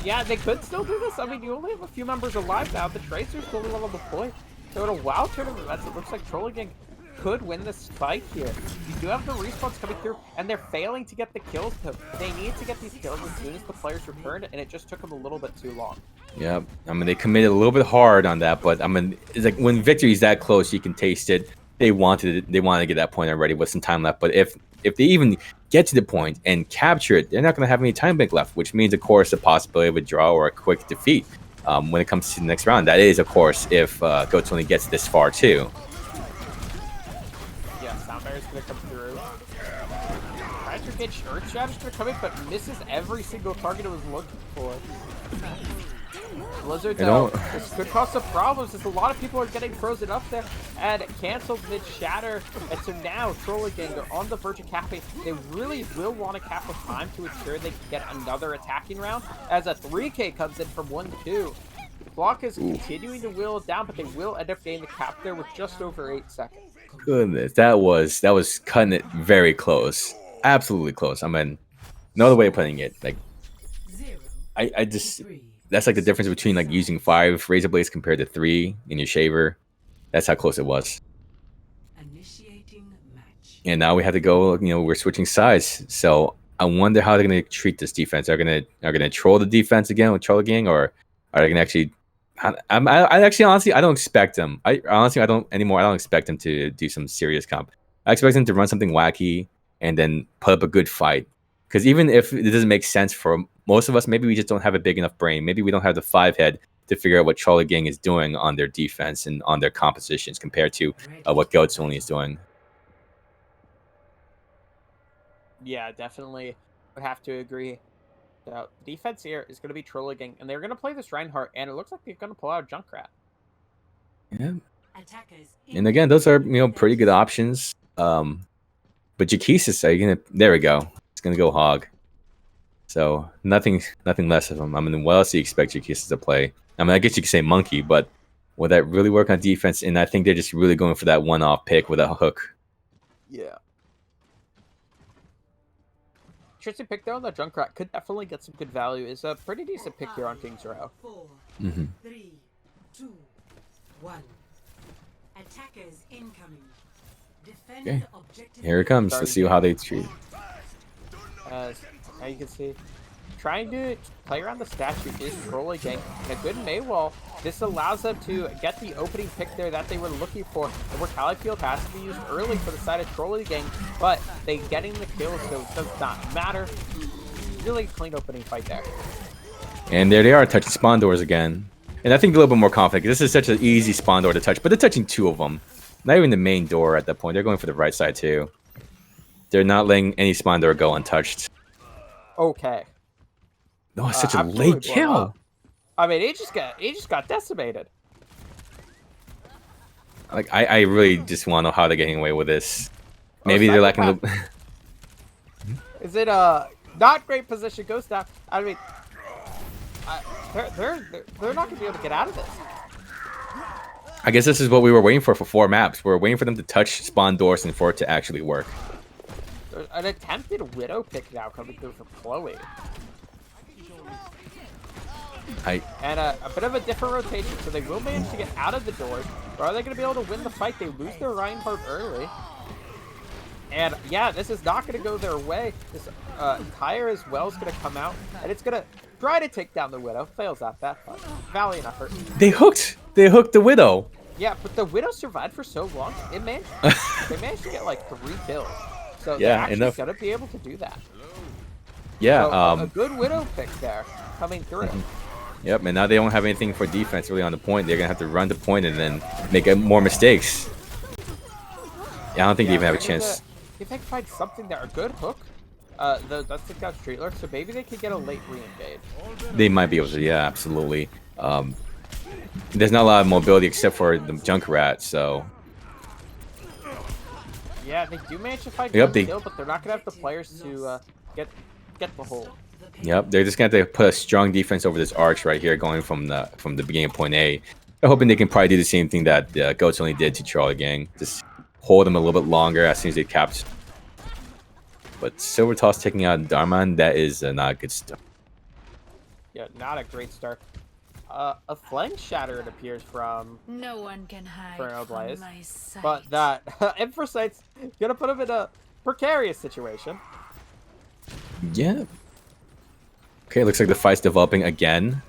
Yeah, they could still do this. I mean, you only have a few members alive now. The Tracer's still on the point. So in a WoW tournament, it looks like Trolly Gang could win this fight here. You do have the respawns coming through, and they're failing to get the kills. They need to get these kills as soon as the players return, and it just took them a little bit too long. Yeah, I mean, they committed a little bit hard on that, but I mean, it's like when victory's that close, you can taste it. They wanted to get that point already with some time left, but if they even get to the point and capture it, they're not going to have any time bank left, which means, of course, the possibility of a draw or a quick defeat when it comes to the next round. That is, of course, if Goats only gets this far, too. Yeah, Soundbear's going to come through. Tries to get Earthshatter's going to come in, but misses every single target it was looking for. Blizzard, though, this could cause some problems as a lot of people are getting frozen up there and canceled mid-shatter. And so now, Trolly Gang, they're on the verge of capping. They really will want to cap with time to ensure they can get another attacking round as a 3K comes in from 1-2. The clock is continuing to whittle down, but they will end up getting the cap there with just over 8 seconds. Goodness, that was cutting it very close. Absolutely close. I mean, no other way of putting it. Like, I just... That's like the difference between like using 5 razor blades compared to 3 in your shaver. That's how close it was. And now we have to go. We're switching sides. So I wonder how they're gonna treat this defense. Are gonna troll the defense again with Trolly Gang, or are they gonna actually? I actually honestly I don't expect them. I don't anymore. I don't expect them to do some serious comp. I expect them to run something wacky and then put up a good fight. Because even if it doesn't make sense for most of us, maybe we just don't have a big enough brain. Maybe we don't have the 5 head to figure out what Trolly Gang is doing on their defense and on their compositions compared to what Goats Only is doing. Yeah, definitely would have to agree. The defense here is going to be Trolly Gang, and they're going to play this Reinhardt, and it looks like they're going to pull out Junkrat. Yeah. And again, those are pretty good options. But Jakesis, are you gonna? There we go. It's gonna go hog. So nothing less of him. I mean, what else do you expect Jakesis to play? I mean, I guess you could say Monkey, but will that really work on defense? And I think they're just really going for that one-off pick with a hook. Yeah. Interesting pick though. The Junkrat could definitely get some good value. Is a pretty decent pick here on King's Row. 4, 3, 2, 1. Attackers incoming. Defend Okay. objective. Here it comes. Let's see how they treat. Now you can see, trying to play around the statue is Trolly Gang. And a good Maywall. This allows them to get the opening pick there that they were looking for. The Mortality Field has to be used early for the side of Trolly Gang, but they getting the kill, so it does not matter. Really clean opening fight there. And there they are, touching spawn doors again. And I think a little bit more confident. This is such an easy spawn door to touch, but they're touching 2 of them. Not even the main door at that point. They're going for the right side too. They're not letting any spawn door go untouched. Okay. No, it's such a late kill. I mean, he just got decimated. Like I really just want to know how they're getting away with this. Maybe they're lacking a little. Is it a not great position? Ghost down. I mean, they're not gonna be able to get out of this. I guess this is what we were waiting for 4 maps. We were waiting for them to touch spawn doors and for it to actually work. There's an attempted Widow pick now coming through from Chloe. And a bit of a different rotation, so they will manage to get out of the doors. But are they going to be able to win the fight? They lose their Reinhardt early. And yeah, this is not going to go their way. This Tyre as well is going to come out, and it's going to try to take down the Widow. Fails at that, but valiant effort. They hooked the Widow. Yeah, but the Widow survived for so long, they managed to get like 3 kills. So Yeah, they're actually enough. going to be able to do that. Yeah. So, a good Widow pick there coming through. Yep, and now they don't have anything for defense really on the point. They're gonna have to run the point and then make more mistakes. Yeah, I don't think they even have a chance. If they can find something there, a good hook, that's the out Street Lurk, so maybe they could get a late re-engage. They might be able to, yeah, absolutely. There's not a lot of mobility except for the Junkrat, so. Yeah, they do manage to find Yep, one kill, but they're not gonna have the players to get the hold. Yep, they're just gonna have to put a strong defense over this arch right here, going from the beginning of point A. They're hoping they can probably do the same thing that Goats only did to Trolly Gang. Just hold them a little bit longer as soon as they capped. But Silver Toss taking out Darman, that is not a good start. Yeah, not a great start. A Flank Shatter, it appears, from No one can hide Inferno from Blaze. my sight. But that Infosight's gonna put him in a precarious situation. Yeah. Okay, looks like the fight's developing again.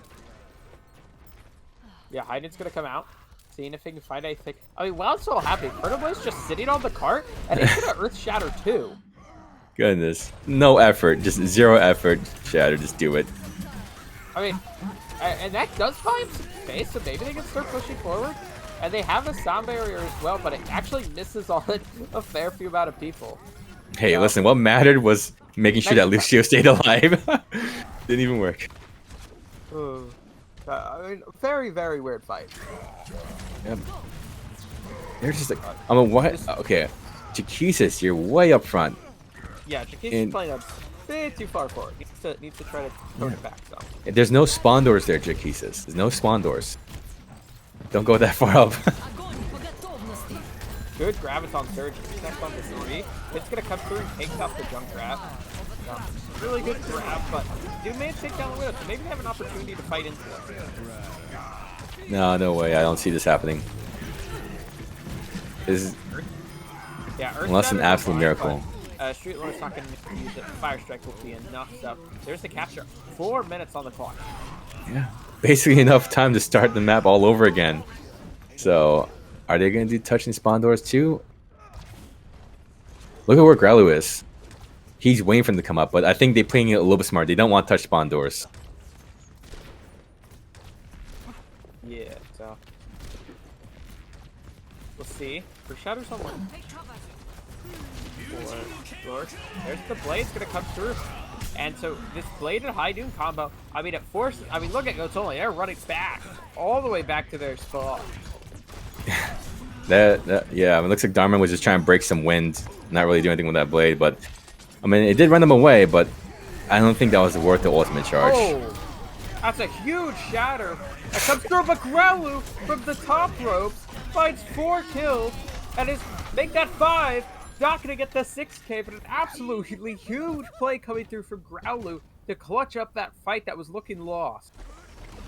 Yeah, Heiden's gonna come out, seeing if he can find anything. I mean, while it's so happy, Inferno Blaze just sitting on the cart, and he's gonna Earth Shatter too. Goodness. No effort, just 0 effort. Shatter, just do it. I mean, and that does buy him some space, so maybe they can start pushing forward. And they have a sound barrier as well, but it actually misses on a fair few amount of people. Hey, listen, what mattered was making sure that Lucio stayed alive. Didn't even work. I mean, very, very weird fight. Yep. They're just like, I mean, what? Okay, Jaquisis, you're way up front. Yeah, Jaquisis is playing a bit too far forward. Needs to try to tone it back some. There's no spawn doors there, Jaquisis. There's no spawn doors. Don't go that far up. Good Graviton Surge. Next on the 3. It's gonna come through and takes out the Junkrat. Really good grab, but dude may take down the Widow, so maybe they have an opportunity to fight into it. No way. I don't see this happening. This is, yeah, unless an absolute miracle. Street Lord's not going to use it. Fire Strike will be enough stuff. There's the capture. 4 minutes on the clock. Yeah, basically enough time to start the map all over again. So, are they going to do touching spawn doors too? Look at where Gralu is. He's waiting for them to come up, but I think they're playing it a little bit smart. They don't want to touch spawn doors. Yeah, so we'll see. For Shadows on one. There's the Blade's gonna come through. And so this Blade and High Doom combo, I mean, it forces, I mean, look at Goats Only, they're running back, all the way back to their spot. Yeah, I mean, it looks like Darman was just trying to break some wind, not really doing anything with that Blade, but I mean, it did run them away, but I don't think that was worth the ultimate charge. Oh, that's a huge shatter. That comes through, but Gralu from the top ropes finds 4 kills and is make that 5. Not gonna get the 6K, but an absolutely huge play coming through from Gralu to clutch up that fight that was looking lost.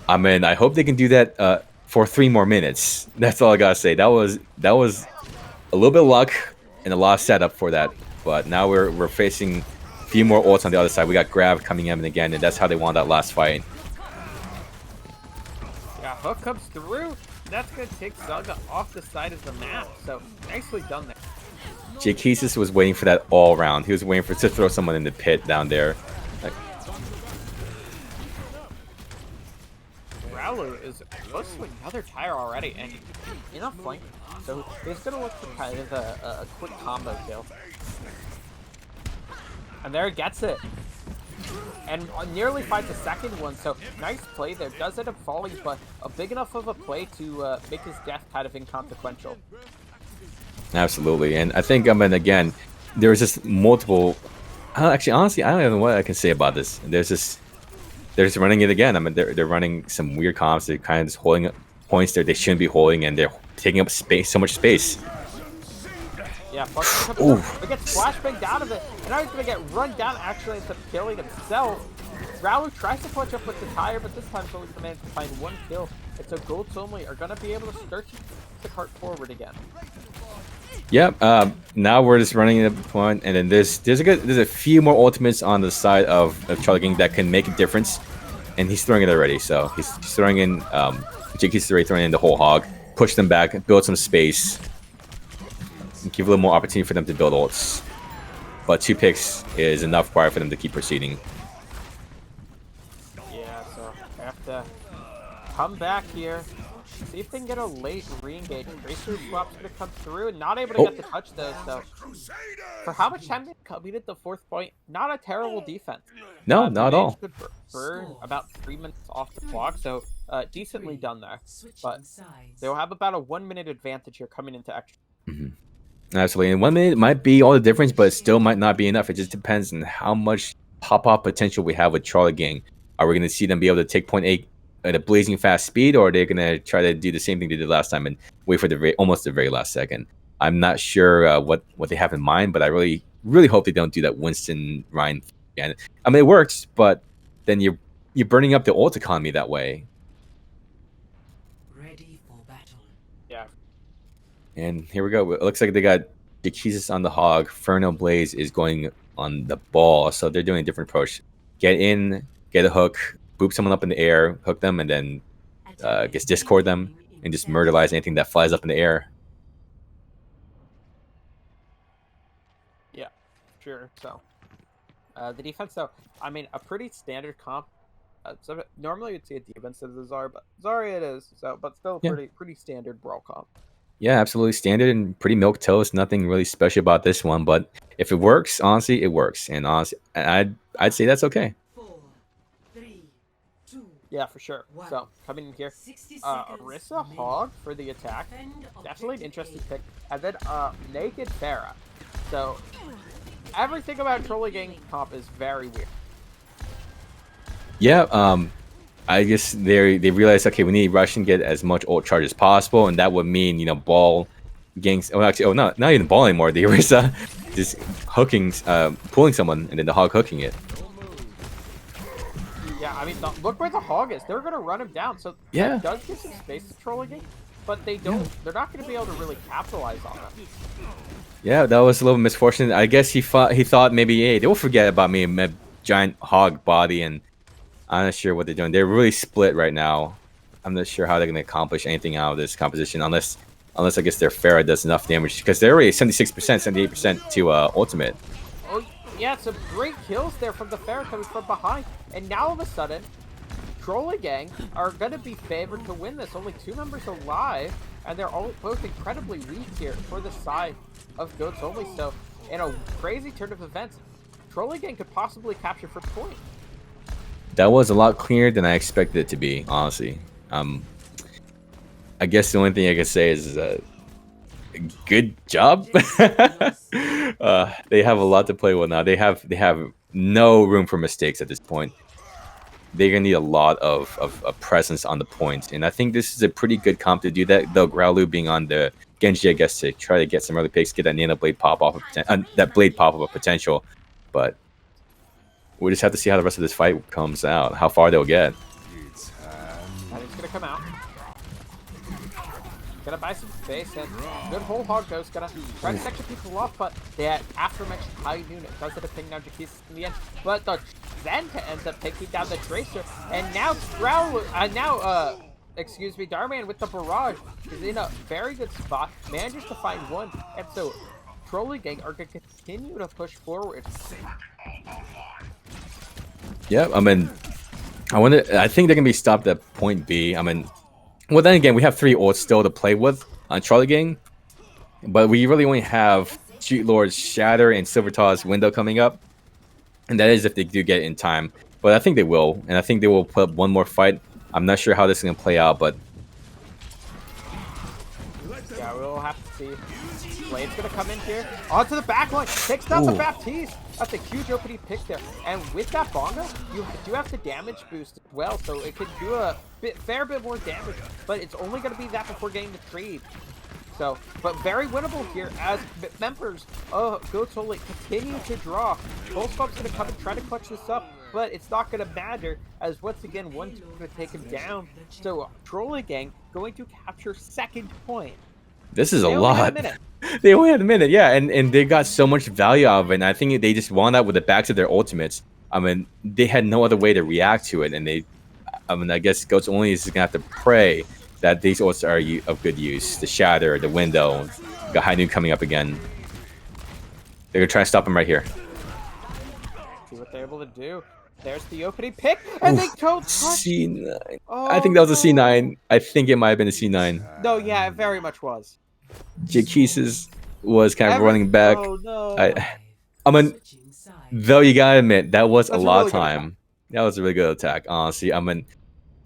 I mean, I hope they can do that for 3 more minutes. That's all I gotta say. That was a little bit of luck and a lot of setup for that. But now we're facing a few more ults on the other side. We got Grav coming in again, and that's how they won that last fight. Yeah, Hook comes through. That's gonna take Saga off the side of the map. So nicely done there. Jaquisis was waiting for that all round. He was waiting to throw someone in the pit down there. Like, Gralu is close to another tire already, and in a flank. So he's gonna look for kind of a quick combo kill. And there he gets it. And nearly finds a second one, so nice play there. Does end up falling, but a big enough of a play to make his death kind of inconsequential. absolutely. And I think, I mean, again, there's just multiple... Actually, honestly, I don't even know what I can say about this. There's just they're just running it again. I mean, they're running some weird comps. They're kind of just holding up points there they shouldn't be holding, and they're taking up space, so much space. Yeah, Buck gets flashbang down of it, and now he's gonna get run down. Actually, ends up killing himself. Raul tries to punch up with the tire, but this time he's only gonna manage to find one kill. And so Golds Only are gonna be able to start to the cart forward again. Yep. Now we're just running the point, and then there's a few more ultimates on the side of Charlie Gang that can make a difference, and he's throwing it already. So he's throwing in JK's already throwing in the whole hog, push them back, build some space, and give a little more opportunity for them to build ults. But 2 picks is enough required for them to keep proceeding. Yeah, so they have to come back here. See if they can get a late re-engage. Tracer swap's gonna come through and not able to get the touch though, so for how much time they completed the 4th point, not a terrible defense. No, not at all. Could burn about 3 minutes off the clock, so decently done there. But they'll have about a 1 minute advantage here coming into extra. Absolutely, and 1 minute might be all the difference, but it still might not be enough. It just depends on how much pop-off potential we have with Charlie Gang. Are we going to see them be able to take point 8 at a blazing fast speed, or are they going to try to do the same thing they did last time and wait for almost the very last second? I'm not sure what they have in mind, but I really hope they don't do that Winston Ryan again. I mean, it works, but then you're burning up the ult economy that way. Ready for battle. Yeah. And here we go. It looks like they got Jaquizis on the hog. Ferno Blaze is going on the ball, so they're doing a different approach. Get in, get a hook, boop someone up in the air, hook them, and then just discord them and just murderize anything that flies up in the air. Yeah, sure. So the defense, though, I mean, a pretty standard comp. So normally you'd see a defense of the Zarya, but Zarya it is. So, but still pretty standard brawl comp. Yeah, absolutely standard and pretty milquetoast. Nothing really special about this one, but if it works, honestly, it works. And honestly, I'd say that's okay. 4, 3, 2. Yeah, for sure. So coming in here, Orisa Hog for the attack. Definitely an interesting pick. And then Naked Pharah. So everything about Trolly Gang comp is very weird. Yeah, I guess they realized, okay, we need to rush and get as much ult charge as possible, and that would mean, you know, ball gangs. Oh, actually, not even ball anymore. The Orisa just hooking, pulling someone, and then the hog hooking it. Yeah, I mean, look where the hog is. They're gonna run him down. So yeah, it does give some space to Trolly Gang, but they don't. They're not gonna be able to really capitalize on them. Yeah, that was a little misfortunate. I guess he thought maybe, hey, they will forget about me, my giant hog body, and I'm not sure what they're doing. They're really split right now. I'm not sure how they're going to accomplish anything out of this composition unless I guess their Pharah does enough damage, because they're already 76%, 78% to ultimate. Oh, yeah, some great kills there from the Pharah coming from behind. And now all of a sudden, Trolly Gang are going to be favored to win this. Only 2 members alive, and they're all both incredibly weak here for the side of Goats Only. So, in a crazy turn of events, Trolly Gang could possibly capture first point. That was a lot cleaner than I expected it to be, honestly. I guess the only thing I can say is good job. They have a lot to play with now. They have no room for mistakes at this point. They're gonna need a lot of presence on the point, and I think this is a pretty good comp to do that. Though Growlu being on the Genji, I guess, to try to get some early picks, get that Nano Blade pop off, that blade pop of potential, but. We just have to see how the rest of this fight comes out, how far they'll get. And it's gonna come out. Gonna buy some space, and good whole hog goes. Gonna try to section people off, but that after mentioned high unit does end up taking down Jaquizis in the end. But the Zenta ends up taking down the Tracer, and now Darman with the barrage is in a very good spot, manages to find one, and so Trolly Gang are gonna continue to push forward. Yeah, I mean, I think they're gonna be stopped at point B. I mean, well, then again, we have 3 ults still to play with on Charlie Gang, but we really only have Street Lord's Shatter and Silvertaw's window coming up, and that is if they do get it in time. But I think they will, and I think they will put up one more fight. I'm not sure how this is gonna play out, but yeah, we'll have to see. Blade's gonna come in here onto the back line, takes down the Ooh. Baptiste. That's a huge opening pick there. And with that bongo, you do have the damage boost as well, so it could do a fair bit more damage, but it's only gonna be that before getting the trade. So, but very winnable here as members of Tourney continue to draw. Bull Scope's going to come and try to clutch this up, but it's not going to matter as once again, one's going to take him down. So, Trolly Gang going to capture second point. This is a They only had a lot. minute. They only had a minute, yeah, and they got so much value out of it. And I think they just won that with the backs of their ultimates. I mean, they had no other way to react to it, and I guess Goats Only is gonna have to pray that these ults are of good use. The Shatter, the Window, got High Noon coming up again. They're gonna try to stop him right here. See what they're able to do. There's the opening pick, and they don't touch. C9. Oh, I think that was a no. C9. I think it might have been a C9. No, yeah, it very much was. Jaquises was kind of running back. Oh, no. I mean, Switching sides. though you gotta admit that was That's a a lot really of good attack. time. That was a really good attack, honestly. I mean,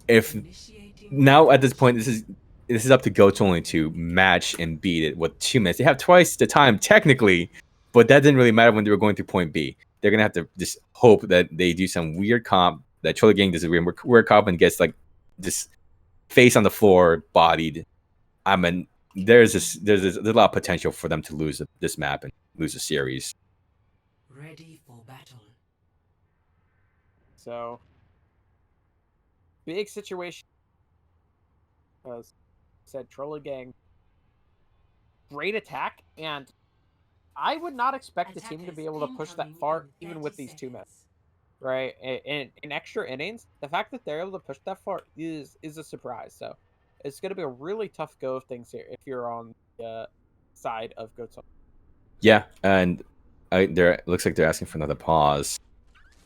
if Initiating now at this point this is up to Goats Only to match and beat it with 2 minutes. They have twice the time technically, but that didn't really matter when they were going through point B. They're gonna have to just hope that they do some weird comp, that Trolly Gang does a weird comp and gets like just face on the floor, bodied. I mean, there's a lot of potential for them to lose this map and lose the series. ready for battle. So, big situation. As said, Trolly Gang, great attack, and I would not expect the team to be able to push that far, even with these 2 minutes. Right? In extra innings, the fact that they're able to push that far is a surprise. So, it's going to be a really tough go of things here if you're on the side of Goats. Yeah, and there looks like they're asking for another pause.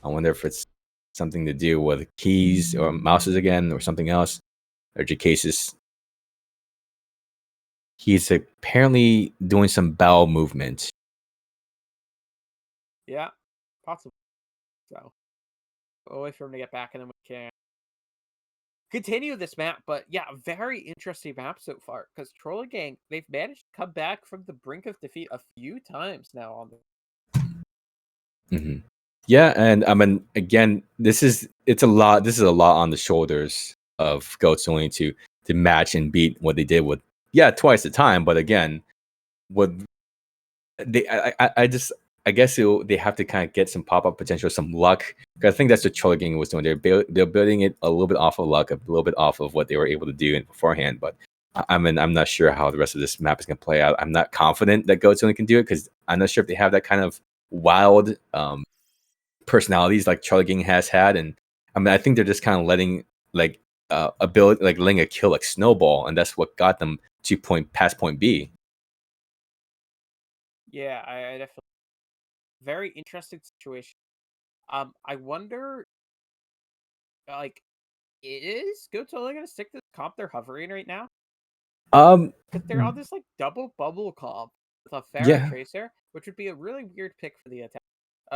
I wonder if it's something to do with keys or mouses again, or something else. Or cases. He's apparently doing some bowel movement. Yeah, possible. So, we'll wait for him to get back, and then we can continue this map. But yeah, very interesting map so far, because Trolly Gang, they've managed to come back from the brink of defeat a few times now on the Mm-hmm. Yeah, and I mean, again, this is a lot on the shoulders of Goats Only to match and beat what they did with twice the time. But again, what they I guess they have to kind of get some pop up potential, some luck. Because I think that's what Trolly Gang was doing. They're building it a little bit off of luck, a little bit off of what they were able to do beforehand. But I mean, I'm not sure how the rest of this map is going to play out. I'm not confident that Goats Only can do it, because I'm not sure if they have that kind of wild personalities like Trolly Gang has had. And I mean, I think they're just kind of letting like ability, like letting a kill like snowball, and that's what got them to past point B. Yeah, I definitely. Very interesting situation. I wonder, like, is Goats only gonna stick to the comp they're hovering right now? Because they're on this like double bubble comp with a Pharah Yeah, Tracer, which would be a really weird pick for the attack.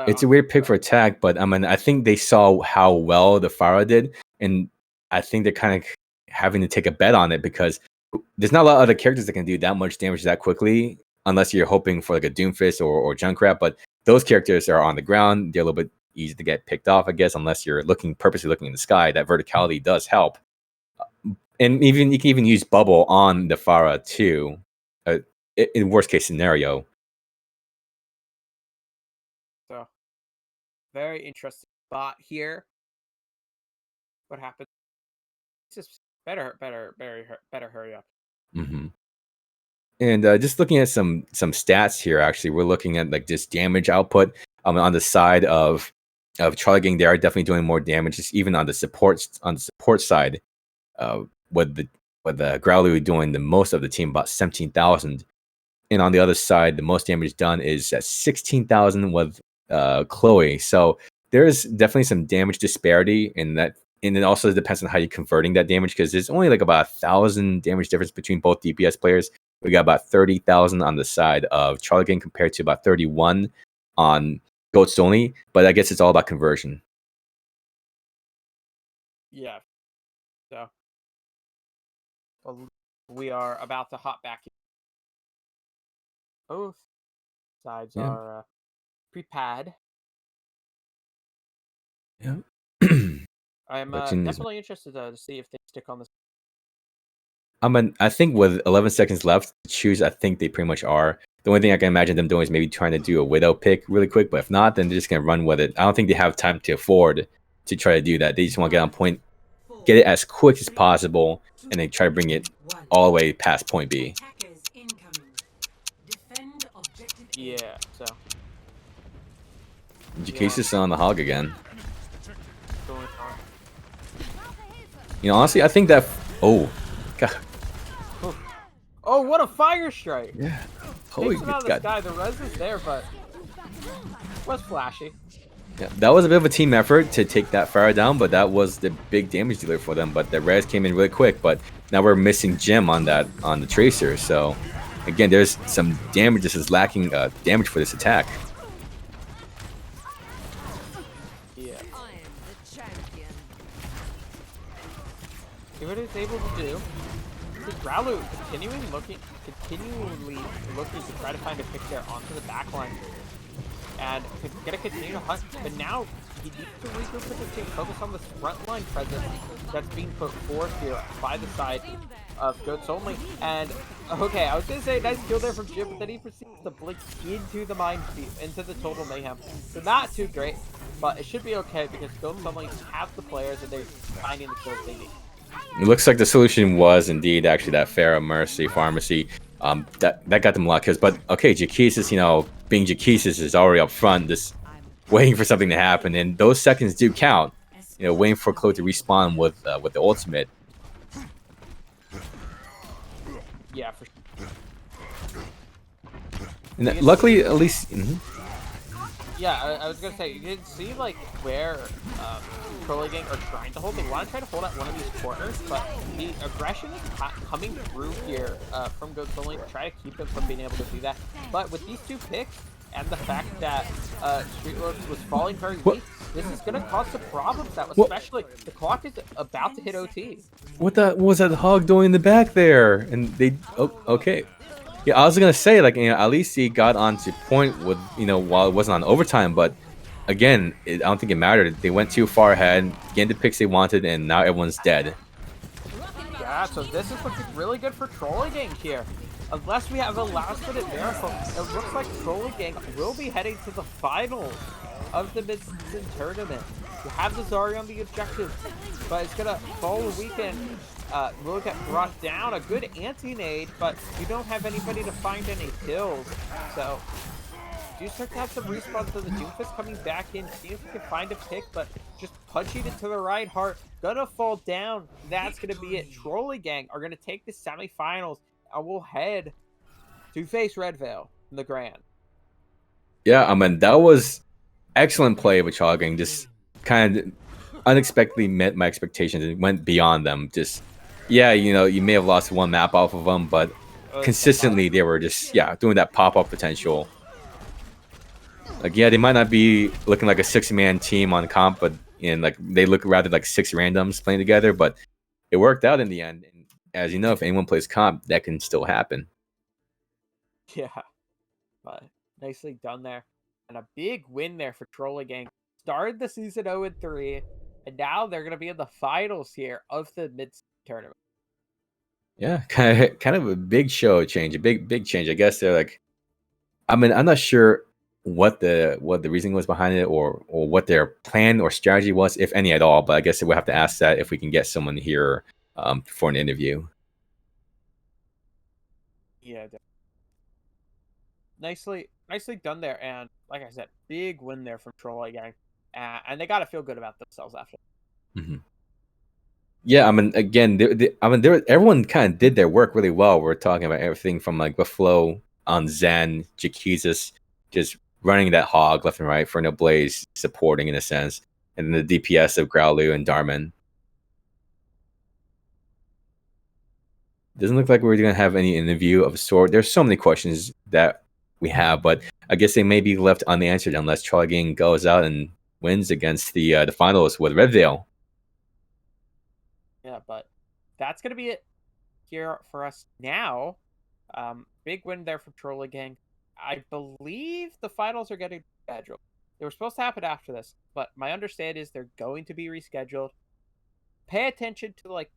it's a weird pick for attack, but I mean, I think they saw how well the Pharah did, and I think they're kind of having to take a bet on it, because there's not a lot of other characters that can do that much damage that quickly, unless you're hoping for like a Doomfist or Junkrat. But those characters are on the ground; they're a little bit easy to get picked off, I guess, unless you're purposely looking in the sky. That verticality does help, and even you can even use bubble on the Pharah too, in worst case scenario. So very interesting spot here. What happened? Just better hurry up. Mm-hmm. And just looking at some stats here, actually, we're looking at like just damage output. On the side of Trolly Gang, they are definitely doing more damage, just even on the support side. With the Growly doing the most of the team, about 17,000, and on the other side, the most damage done is at 16,000 with Chloe. So there's definitely some damage disparity in that. And it also depends on how you're converting that damage, because there's only like about 1,000 damage difference between both DPS players. We got about 30,000 on the side of Trolly Gang compared to about 31 on Goats Only. But I guess it's all about conversion. Yeah. So we are about to hop back Both sides Yeah. are prepared. Yeah. I'm Election is. definitely interested to see if they stick on this. I think with 11 seconds left to choose, I think they pretty much are. The only thing I can imagine them doing is maybe trying to do a widow pick really quick, but if not, then they're just gonna run with it. I don't think they have time to afford to try to do that. They just want to get on point, get it as quick as possible, and then try to bring it all the way past point B. Attackers incoming. Defend objective A. Yeah, so Jakeis is on the hog again. going on. You know, honestly, I think that. Oh, God. Oh, what a fire strike! Yeah. Holy Takes him out of the God. sky. The res is there, but was flashy. Yeah, that was a bit of a team effort to take that fire down, but that was the big damage dealer for them. But the res came in really quick. But now we're missing Gem on that on the tracer. So again, there's some damage. This is lacking damage for this attack. Yeah. I am the champion. See what he's able to do. See Growlu continually looking to try to find a pick there onto the back line. And gonna continue to hunt, but now he needs to regroup with his team, focus on this front line presence that's being put forth here by the side of Goats Only. And okay, I was gonna say nice kill there from Jim, but then he proceeds to blink into the minefield, into the total mayhem. So not too great, but it should be okay because Goats Only have the players and they're finding the kills they need. It looks like the solution was indeed actually that Pharah Mercy Pharmacy. That got them a lot of kills. But okay, Jakeis, you know, being Jakeis is already up front, just waiting for something to happen, and those seconds do count. You know, waiting for Chloe to respawn with the ultimate. Yeah, for sure. And luckily, at least. Yeah, I was gonna say, you can see like where Trolly Gang are trying to hold. They want to try to hold at one of these corners, but the aggression is coming through here from Goats Only to try to keep him from being able to do that. But with these two picks and the fact that Streetlords was falling very weak, this is gonna cause some problems. That was especially the clock is about to hit OT. What was that hog doing in the back there? And they. Oh, okay. Yeah, I was gonna say, like, you know, at least he got onto point with, you know, while it wasn't on overtime, but again, I don't think it mattered. They went too far ahead, getting the picks they wanted, and now everyone's dead. Yeah, so this is looking really good for Trolly Gang here. Unless we have a last-minute miracle, it looks like Trolly Gang will be heading to the finals of the mid-season tournament. You have the Zarya on the objective, but it's gonna fall a weekend. Will get brought down. A good anti-nade, but you don't have anybody to find any kills. So, do you start to have some respawns of the Doomfist coming back in? See if you can find a pick, but just punching it to the right heart. Gonna fall down. That's gonna be it. Trolly Gang are gonna take the semifinals, and we'll head to face Red Veil in the Grand. Yeah, I mean, that was excellent play with Trolly Gang. Just kind of unexpectedly met my expectations and went beyond them. Just, yeah, you know, you may have lost one map off of them, but consistently they were just, yeah, doing that pop-up potential. Like, yeah, they might not be looking like a 6-man team on comp, but like they look rather like 6 randoms playing together, but it worked out in the end. And as you know, if anyone plays comp, that can still happen. Yeah, but nicely done there. And a big win there for Trolly Gang. Started the season 0-3, and now they're going to be in the finals here of the mid tournament. Yeah, kind of a big show change, a big change. I guess they're like, I mean, I'm not sure what the reasoning was behind it, or what their plan or strategy was, if any at all. But I guess we'll have to ask that if we can get someone here for an interview. Yeah, nicely done there. And like I said, big win there from Trolly Gang, and they got to feel good about themselves after. Mm-hmm. Yeah, I mean, again, everyone kind of did their work really well. We're talking about everything from like Buffalo on Zen, Jakeis, just running that hog left and right, Ferno Blaze supporting in a sense, and then the DPS of Growlu and Darman. Doesn't look like we're going to have any interview of a sort. There's so many questions that we have, but I guess they may be left unanswered unless Trolly Gang goes out and wins against the finals with Red Veil. Yeah, but that's going to be it here for us now. Big win there for Trolly Gang. I believe the finals are getting scheduled. They were supposed to happen after this, but my understanding is they're going to be rescheduled. Pay attention to like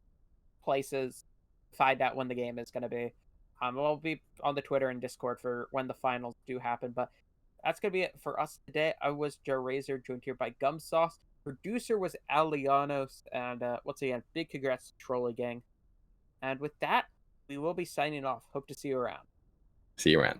places, find out when the game is going to be. I'll be on the Twitter and Discord for when the finals do happen. But that's going to be it for us today. I was Joe Razor, joined here by Gumsauce. Producer was Alianos. And once again, big congrats to Trolly Gang. And with that, we will be signing off. Hope to see you around. See you around.